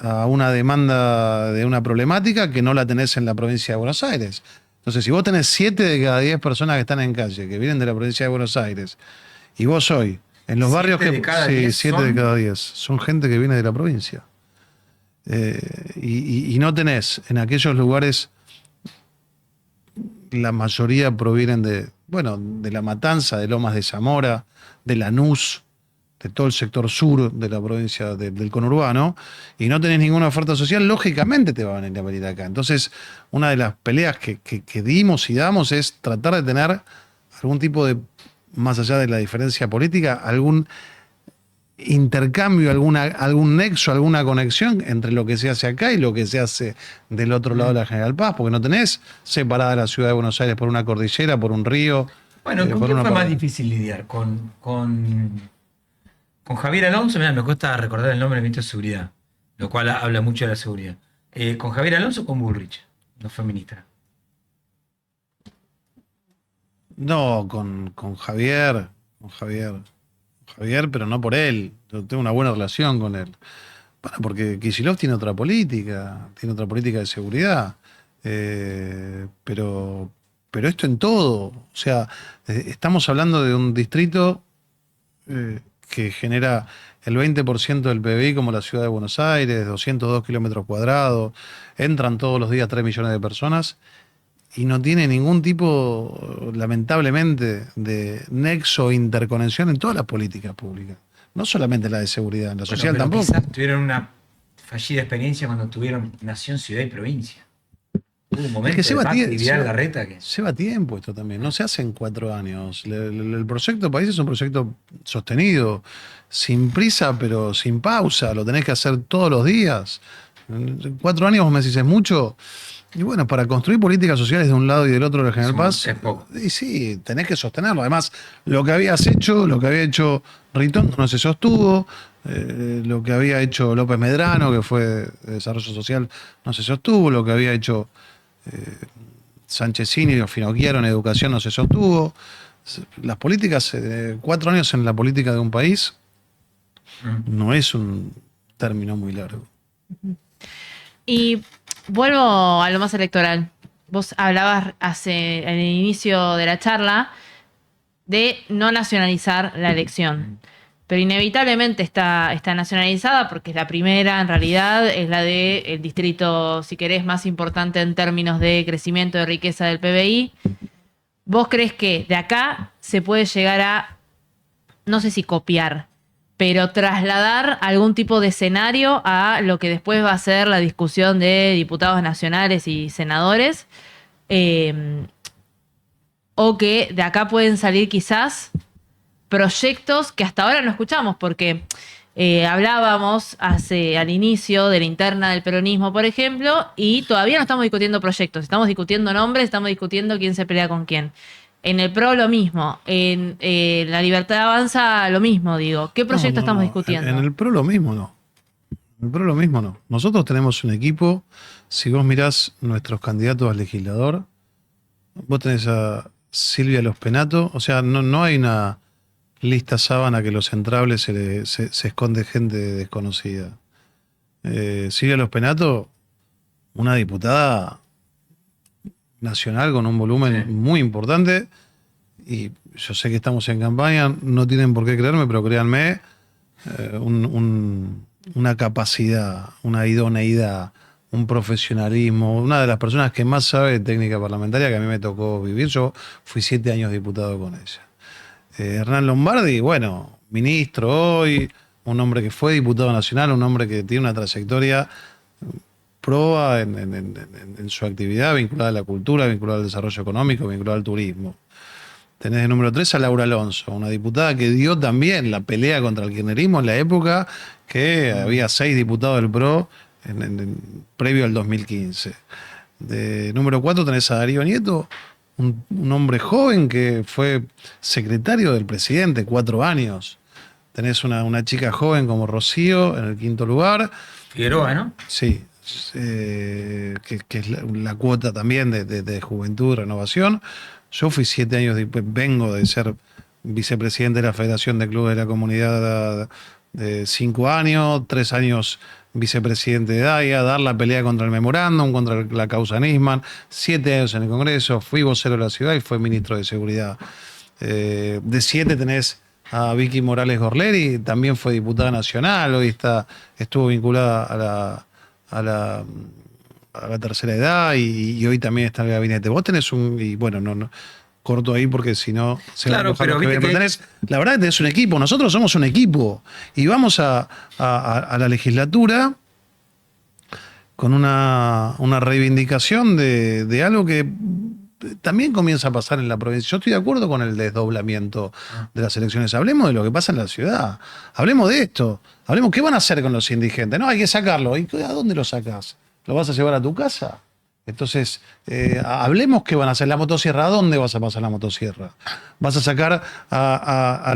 a una demanda de una problemática que no la tenés en la provincia de Buenos Aires. Entonces, si vos tenés 7 de cada 10 personas que están en calle, que vienen de la provincia de Buenos Aires, y vos hoy, en los barrios que... de cada Sí, 10 7 de son- cada 10. Son gente que viene de la provincia. Y no tenés en aquellos lugares, la mayoría provienen de, bueno, de La Matanza, de Lomas de Zamora, de Lanús, de todo el sector sur de la provincia del conurbano, y no tenés ninguna oferta social, lógicamente te van a venir acá. Entonces, una de las peleas que dimos y damos es tratar de tener algún tipo de, más allá de la diferencia política, algún intercambio, algún nexo, alguna conexión entre lo que se hace acá y lo que se hace del otro lado de la General Paz, porque no tenés separada la ciudad de Buenos Aires por una cordillera, por un río. Bueno, ¿con por quién una fue más pared. difícil lidiar? ¿Con Javier Alonso? Mirá, me cuesta recordar el nombre del ministro de Seguridad, lo cual habla mucho de la seguridad. ¿Con Javier Alonso o con Bullrich? No fue ministra. No, con Javier, pero no por él. Yo tengo una buena relación con él. Bueno, porque Kicillof tiene otra política de seguridad. Pero esto en todo. O sea, estamos hablando de un distrito que genera el 20% del PBI como la ciudad de Buenos Aires, 202 kilómetros cuadrados, entran todos los días 3 millones de personas y no tiene ningún tipo, lamentablemente, de nexo o interconexión en todas las políticas públicas. No solamente la de seguridad, en la social pero tampoco. quizás tuvieron una fallida experiencia cuando tuvieron nación, ciudad y provincia. Hubo un momento Es que de Macri, Vidal, lleva- Larreta que... lleva tiempo esto también, no se hace en 4 años. El proyecto país es un proyecto sostenido, sin prisa pero sin pausa, lo tenés que hacer todos los días. En 4 años vos me decís, ¿es mucho? Y bueno, para construir políticas sociales de un lado y del otro de la General Paz, Es poco. y sí, tenés que sostenerlo. Además, lo que había hecho Ritondo no se sostuvo, lo que había hecho López Medrano, que fue de Desarrollo Social, no se sostuvo, lo que había hecho Sanchezini y Finocchiaro en educación no se sostuvo. Las políticas, 4 años en la política de un país no es un término muy largo. Y vuelvo a lo más electoral. Vos hablabas en el inicio de la charla de no nacionalizar la elección. Pero inevitablemente está nacionalizada porque es la primera, en realidad, es la del distrito, si querés, más importante en términos de crecimiento de riqueza del PBI. ¿Vos crees que de acá se puede llegar a, no sé si copiar, pero trasladar algún tipo de escenario a lo que después va a ser la discusión de diputados nacionales y senadores? O que de acá pueden salir quizás proyectos que hasta ahora no escuchamos, porque hablábamos al inicio de la interna del peronismo, por ejemplo, y todavía no estamos discutiendo proyectos, estamos discutiendo nombres, estamos discutiendo quién se pelea con quién. En el PRO lo mismo, en la Libertad Avanza lo mismo, digo. ¿Qué proyecto estamos discutiendo? En el PRO lo mismo no. En el PRO lo mismo no. Nosotros tenemos un equipo, si vos mirás nuestros candidatos al legislador, vos tenés a Silvia Lospenato, o sea, no hay una lista sábana que los entrables se esconde gente desconocida. Silvia Lospenato, una diputada nacional con un volumen muy importante, y yo sé que estamos en campaña, no tienen por qué creerme, pero créanme, una capacidad, una idoneidad, un profesionalismo, una de las personas que más sabe de técnica parlamentaria que a mí me tocó vivir. Yo fui 7 años diputado con ella. Hernán Lombardi, bueno, ministro hoy, un hombre que fue diputado nacional, un hombre que tiene una trayectoria proba en su actividad vinculada a la cultura, vinculada al desarrollo económico, vinculada al turismo. Tenés de número 3 a Laura Alonso, una diputada que dio también la pelea contra el kirchnerismo en la época que había 6 diputados del PRO previo al 2015. De número 4 tenés a Darío Nieto, un hombre joven que fue secretario del presidente 4 años. Tenés una chica joven como Rocío en el 5º lugar. Figueroa, ¿no? Sí, que es la cuota también de juventud y renovación. Yo fui 7 años, vengo de ser vicepresidente de la Federación de Clubes de la Comunidad de 5 años, 3 años vicepresidente de DAIA, dar la pelea contra el memorándum, contra la causa Nisman, 7 años en el Congreso, fui vocero de la ciudad y fui ministro de Seguridad. De 7 tenés a Vicky Morales Gorleri, también fue diputada nacional, hoy estuvo vinculada a la tercera edad y hoy también está en el gabinete. Vos tenés no corto ahí porque si no se claro, va a enojar pero tenés, la verdad que tenés un equipo, nosotros somos un equipo y vamos a la legislatura con una reivindicación de algo que también comienza a pasar en la provincia. Yo estoy de acuerdo con el desdoblamiento de las elecciones. Hablemos de lo que pasa en la ciudad. Hablemos de esto. Hablemos qué van a hacer con los indigentes. No, hay que sacarlo. ¿Y a dónde lo sacás? ¿Lo vas a llevar a tu casa? Entonces, hablemos qué van a hacer. La motosierra, ¿a dónde vas a pasar la motosierra? ¿Vas a sacar a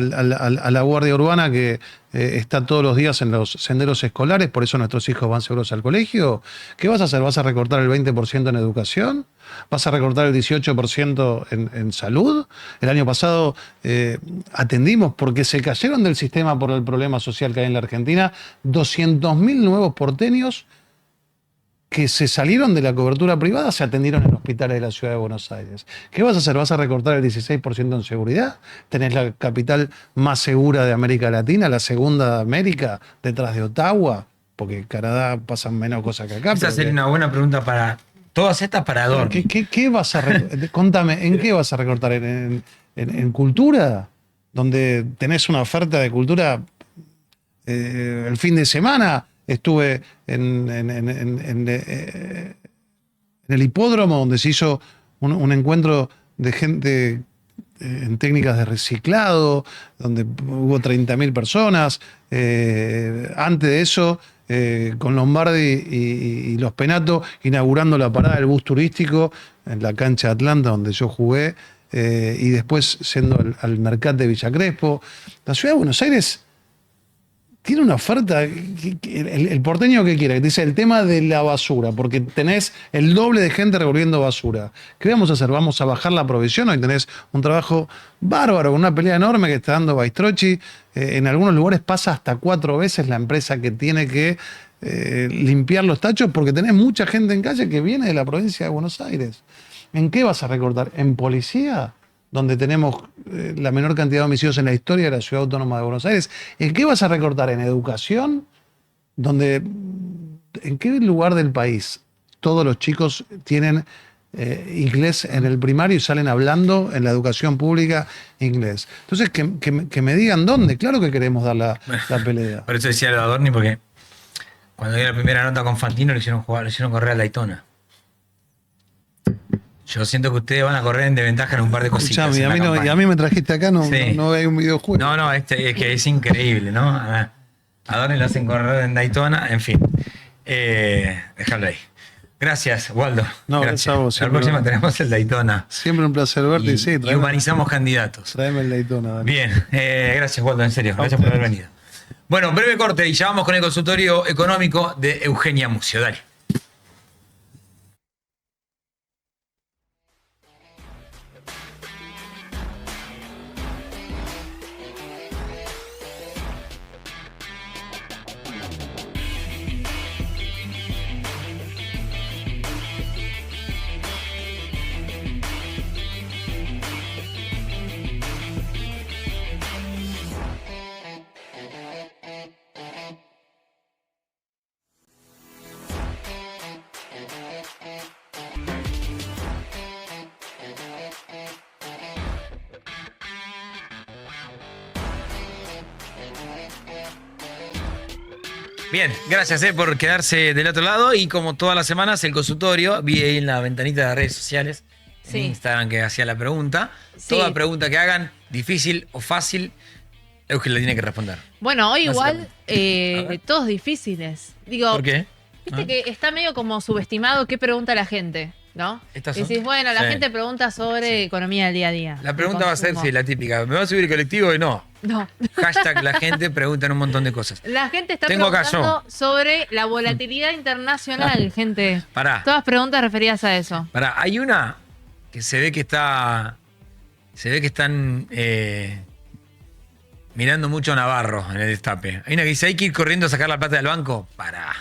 la Guardia Urbana que está todos los días en los senderos escolares, por eso nuestros hijos van seguros al colegio? ¿Qué vas a hacer? ¿Vas a recortar el 20% en educación? ¿Vas a recortar el 18% en salud? El año pasado atendimos, porque se cayeron del sistema por el problema social que hay en la Argentina, 200.000 nuevos porteños que se salieron de la cobertura privada, se atendieron en hospitales de la ciudad de Buenos Aires. ¿Qué vas a hacer? ¿Vas a recortar el 16% en seguridad? Tenés la capital más segura de América Latina, la segunda de América, detrás de Ottawa, porque Canadá pasan menos cosas que acá. Esa sería una buena pregunta para todas estas para dormir. ¿Qué vas a contame, ¿en qué vas a recortar? ¿En cultura? Donde tenés una oferta de cultura el fin de semana. Estuve en el hipódromo donde se hizo un encuentro de gente en técnicas de reciclado, donde hubo 30.000 personas. Antes de eso, con Lombardi y los Penato, inaugurando la parada del bus turístico en la cancha de Atlanta, donde yo jugué, y después yendo al Mercat de Villa Crespo. La ciudad de Buenos Aires tiene una oferta, el porteño que quiera, que dice el tema de la basura, porque tenés el doble de gente revolviendo basura. ¿Qué vamos a hacer? ¿Vamos a bajar la provisión? Hoy tenés un trabajo bárbaro, con una pelea enorme que está dando Baistrocchi. En algunos lugares pasa hasta 4 veces la empresa que tiene que limpiar los tachos, porque tenés mucha gente en calle que viene de la provincia de Buenos Aires. ¿En qué vas a recortar? ¿En policía? Donde tenemos la menor cantidad de homicidios en la historia de la Ciudad Autónoma de Buenos Aires. ¿En qué vas a recortar? ¿En educación? ¿En qué lugar del país todos los chicos tienen inglés en el primario y salen hablando en la educación pública inglés? Entonces, que me digan dónde. Claro que queremos dar la pelea. Por eso decía el Adorni, porque cuando dio la primera nota con Fantino le hicieron correr a Daytona. Yo siento que ustedes van a correr en desventaja en un par de cositas. Y a mí me trajiste acá, no hay un videojuego. No, es que es increíble, ¿no? A Adorni lo hacen correr en Daytona, en fin. Déjalo ahí. Gracias, Waldo. Gracias a vos. La próxima tenemos el Daytona. Siempre un placer verte. Y humanizamos candidatos. Tráeme el Daytona. Dale. Bien, gracias, Waldo, en serio. Gracias por haber venido. Bueno, breve corte y ya vamos con el consultorio económico de Eugenia Mucio. Dale. Bien, gracias por quedarse del otro lado y como todas las semanas el consultorio, vi ahí en la ventanita de redes sociales, en Instagram que hacía la pregunta. Sí. Toda pregunta que hagan, difícil o fácil, Eugen la tiene que responder. Bueno, hoy igual todos difíciles. Digo, ¿Por qué? viste que está medio como subestimado qué pregunta la gente, ¿no? Estas son- Decís, bueno, la Sí. gente pregunta sobre economía del día a día. La pregunta el va a ser, consumo. sí, la típica, ¿me va a subir el colectivo y no? No. Hashtag la gente preguntan un montón de cosas. La gente está Tengo acá preguntando sobre la volatilidad internacional, gente. Pará. Todas preguntas referidas a eso. Pará, hay una que se ve que está. Se ve que están mirando mucho a Navarro en el destape. Hay una que dice, hay que ir corriendo a sacar la plata del banco. Pará.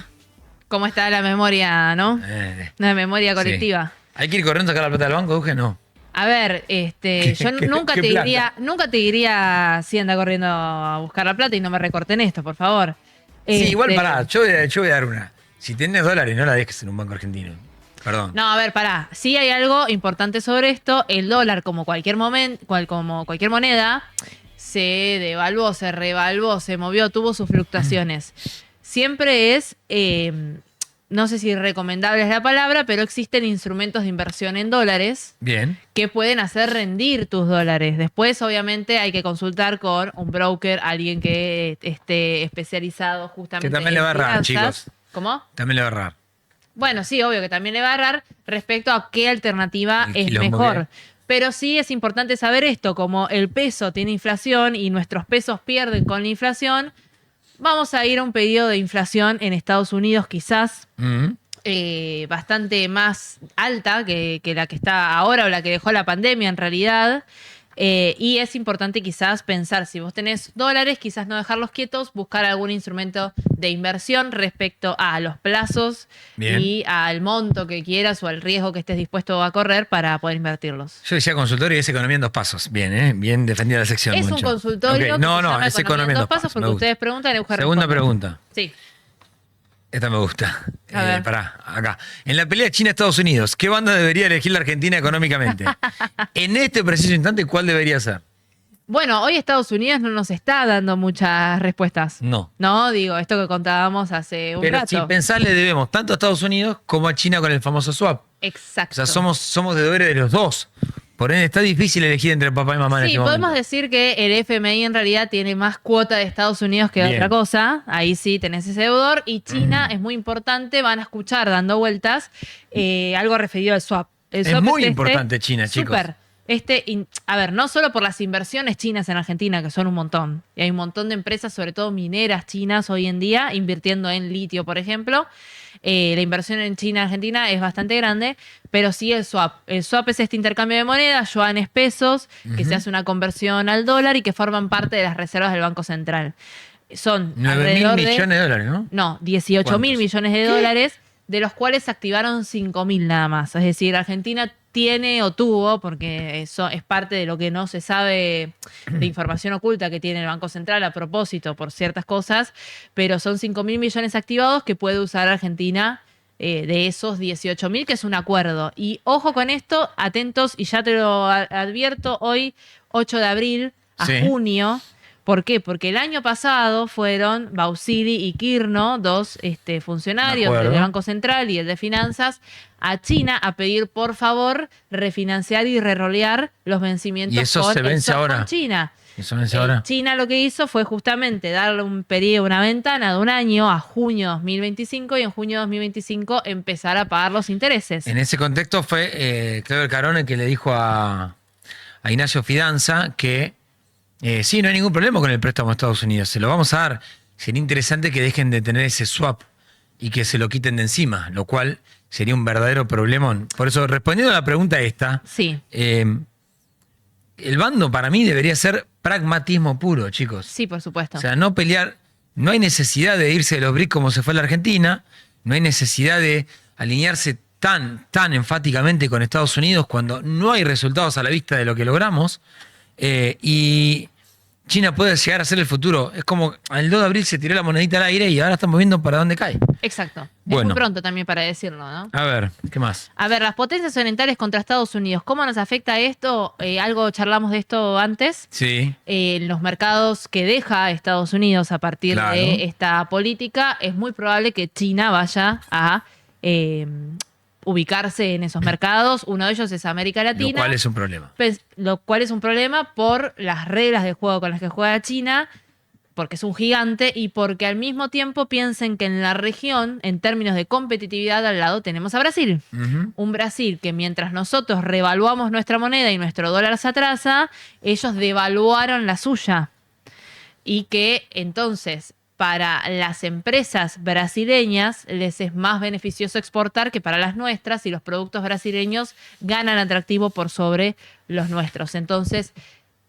¿Cómo está la memoria, no? La memoria sí. colectiva. ¿Hay que ir corriendo a sacar la plata del banco, Eugen? No. A ver, yo nunca qué te plata? diría si anda corriendo a buscar la plata y no me recorten esto, por favor. Sí, igual Este, pará, yo voy a dar una. Si tenés dólares, no la dejes en un banco argentino. Perdón. No, a ver, pará. Sí hay algo importante sobre esto. El dólar, como cualquier como cualquier moneda, se devaluó, se revaluó, se movió, tuvo sus fluctuaciones. Siempre es, no sé si recomendable es la palabra, pero existen instrumentos de inversión en dólares Bien. que pueden hacer rendir tus dólares. Después, obviamente, hay que consultar con un broker, alguien que esté especializado justamente Que también le va a en errar, finanzas. chicos. ¿Cómo? También le va a errar. Bueno, sí, obvio que también le va a errar respecto a qué alternativa El es quilombo mejor. que hay. Pero sí es importante saber esto, como el peso tiene inflación y nuestros pesos pierden con la inflación, vamos a ir a un periodo de inflación en Estados Unidos quizás bastante más alta que la que está ahora o la que dejó la pandemia en realidad. Y es importante quizás pensar, si vos tenés dólares, quizás no dejarlos quietos, buscar algún instrumento de inversión respecto a los plazos Bien. y al monto que quieras o al riesgo que estés dispuesto a correr para poder invertirlos. Yo decía consultorio y es economía en dos pasos. Bien, bien defendida la sección. Es un Moncho. consultorio Ok, que no, se no, llama es economía en dos pasos. porque me gusta. ustedes preguntan, Eugenio Segunda responde. pregunta. Sí. Esta me gusta. A ver. Pará, acá. En la pelea China-Estados Unidos, ¿qué banda debería elegir la Argentina económicamente? En este preciso instante, ¿cuál debería ser? Bueno, hoy Estados Unidos no nos está dando muchas respuestas. No. No, digo, esto que contábamos hace un Pero rato. si pensás, le debemos tanto a Estados Unidos como a China con el famoso swap. Exacto. O sea, somos deudores de los dos. Por ende, está difícil elegir entre papá y mamá en Sí, este podemos momento. decir que el FMI en realidad tiene más cuota de Estados Unidos que de Bien. otra cosa. Ahí sí tenés ese deudor. Y China es muy importante. Van a escuchar dando vueltas algo referido al swap. El Es swap muy importante China, chicos. Súper. A ver, no solo por las inversiones chinas en Argentina, que son un montón. Y hay un montón de empresas, sobre todo mineras chinas hoy en día, invirtiendo en litio, por ejemplo. La inversión en China, Argentina es bastante grande, pero sí el swap. El swap es este intercambio de monedas, yuanes, pesos, que se hace una conversión al dólar y que forman parte de las reservas del Banco Central. Son 9.000 alrededor de... millones de dólares, ¿no? No, 18.000 ¿Cuántos? millones de dólares, de los cuales se activaron 5.000 nada más. Es decir, Argentina tiene o tuvo, porque eso es parte de lo que no se sabe de información oculta que tiene el Banco Central a propósito por ciertas cosas, pero son 5.000 millones activados que puede usar Argentina de esos 18.000, que es un acuerdo. Y ojo con esto, atentos, y ya te lo advierto, hoy 8 de abril a Sí. junio. ¿Por qué? Porque el año pasado fueron Bausili y Kirno, dos funcionarios De acuerdo. del Banco Central y el de Finanzas, a China a pedir por favor refinanciar y rerolear los vencimientos Y eso con se el vence swap ahora. con China. Eso vence ahora. China lo que hizo fue justamente darle un periodo, una ventana de un año a junio 2025 y en junio 2025 empezar a pagar los intereses. En ese contexto fue Clever Carone que le dijo a Ignacio Fidanza que sí, no hay ningún problema con el préstamo a Estados Unidos, se lo vamos a dar. Sería interesante que dejen de tener ese swap y que se lo quiten de encima, lo cual sería un verdadero problemón. Por eso, respondiendo a la pregunta esta, Sí. El bando para mí debería ser pragmatismo puro, chicos. Sí, por supuesto. O sea, no pelear, no hay necesidad de irse de los BRICS como se fue la Argentina, no hay necesidad de alinearse tan enfáticamente con Estados Unidos cuando no hay resultados a la vista de lo que logramos. Y China puede llegar a ser el futuro. Es como el 2 de abril se tiró la monedita al aire y ahora estamos viendo para dónde cae. Exacto. Es Bueno. muy pronto también para decirlo, ¿no? A ver, ¿qué más? A ver, las potencias orientales contra Estados Unidos. ¿Cómo nos afecta esto? Algo charlamos de esto antes. Sí. Los mercados que deja Estados Unidos a partir Claro. de esta política, es muy probable que China vaya a ubicarse en esos mercados. Uno de ellos es América Lo Latina. cual es un problema. Lo cual es un problema por las reglas de juego con las que juega China, porque es un gigante y porque al mismo tiempo piensen que en la región, en términos de competitividad, al lado tenemos a Brasil. Ujú. Un Brasil que mientras nosotros revaluamos nuestra moneda y nuestro dólar se atrasa, ellos devaluaron la suya. Y que entonces para las empresas brasileñas les es más beneficioso exportar que para las nuestras y los productos brasileños ganan atractivo por sobre los nuestros. Entonces,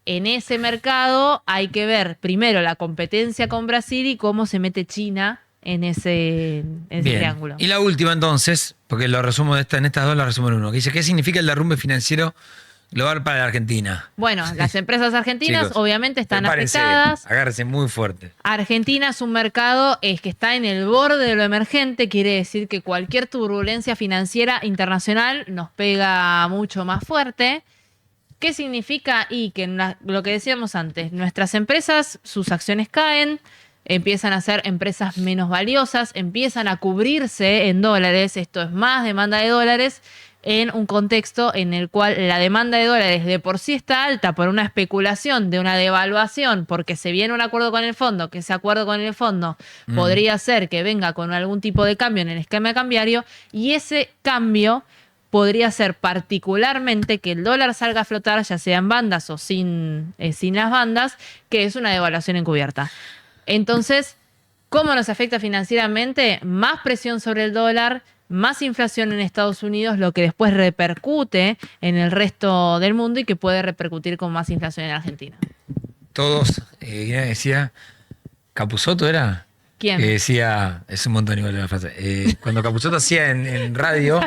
en ese mercado hay que ver primero la competencia con Brasil y cómo se mete China en ese Bien. triángulo. Y la última entonces, porque lo resumo en estas dos, la resumo en uno, que dice, ¿qué significa el derrumbe financiero global para la Argentina? Bueno, las empresas argentinas Chicos, obviamente están prepárense, afectadas. agárrense muy fuerte. Argentina es un mercado que está en el borde de lo emergente, quiere decir que cualquier turbulencia financiera internacional nos pega mucho más fuerte. ¿Qué significa? Y que lo que decíamos antes, nuestras empresas, sus acciones caen, empiezan a ser empresas menos valiosas, empiezan a cubrirse en dólares, esto es más demanda de dólares, en un contexto en el cual la demanda de dólares de por sí está alta por una especulación de una devaluación, porque se viene un acuerdo con el fondo, que ese acuerdo con el fondo podría ser que venga con algún tipo de cambio en el esquema cambiario, y ese cambio podría ser particularmente que el dólar salga a flotar, ya sea en bandas o sin las bandas, que es una devaluación encubierta. Entonces, ¿cómo nos afecta financieramente? Más presión sobre el dólar, más inflación en Estados Unidos, lo que después repercute en el resto del mundo y que puede repercutir con más inflación en Argentina. Todos, ¿quién decía? ¿Capusotto era? ¿Quién? Que decía, es un montón igual la frase. Cuando Capusotto hacía en radio,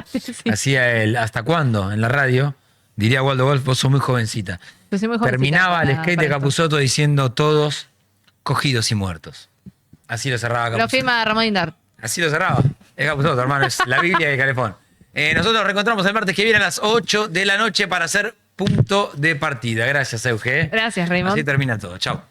hacía el ¿hasta cuándo? En la radio, diría Waldo Wolf, vos sos muy jovencita. Yo soy muy jovencita Terminaba el para skate de esto. Capusotto diciendo todos cogidos y muertos. Así lo cerraba Lo Capusotto. firma Ramón Indart. Así lo cerraba. Es Capusotto, hermano, es la Biblia de Calefón. Nosotros nos reencontramos el martes que viene a las 8 de la noche para hacer punto de partida. Gracias, Euge. Gracias, Raymond. Así termina todo. Chao.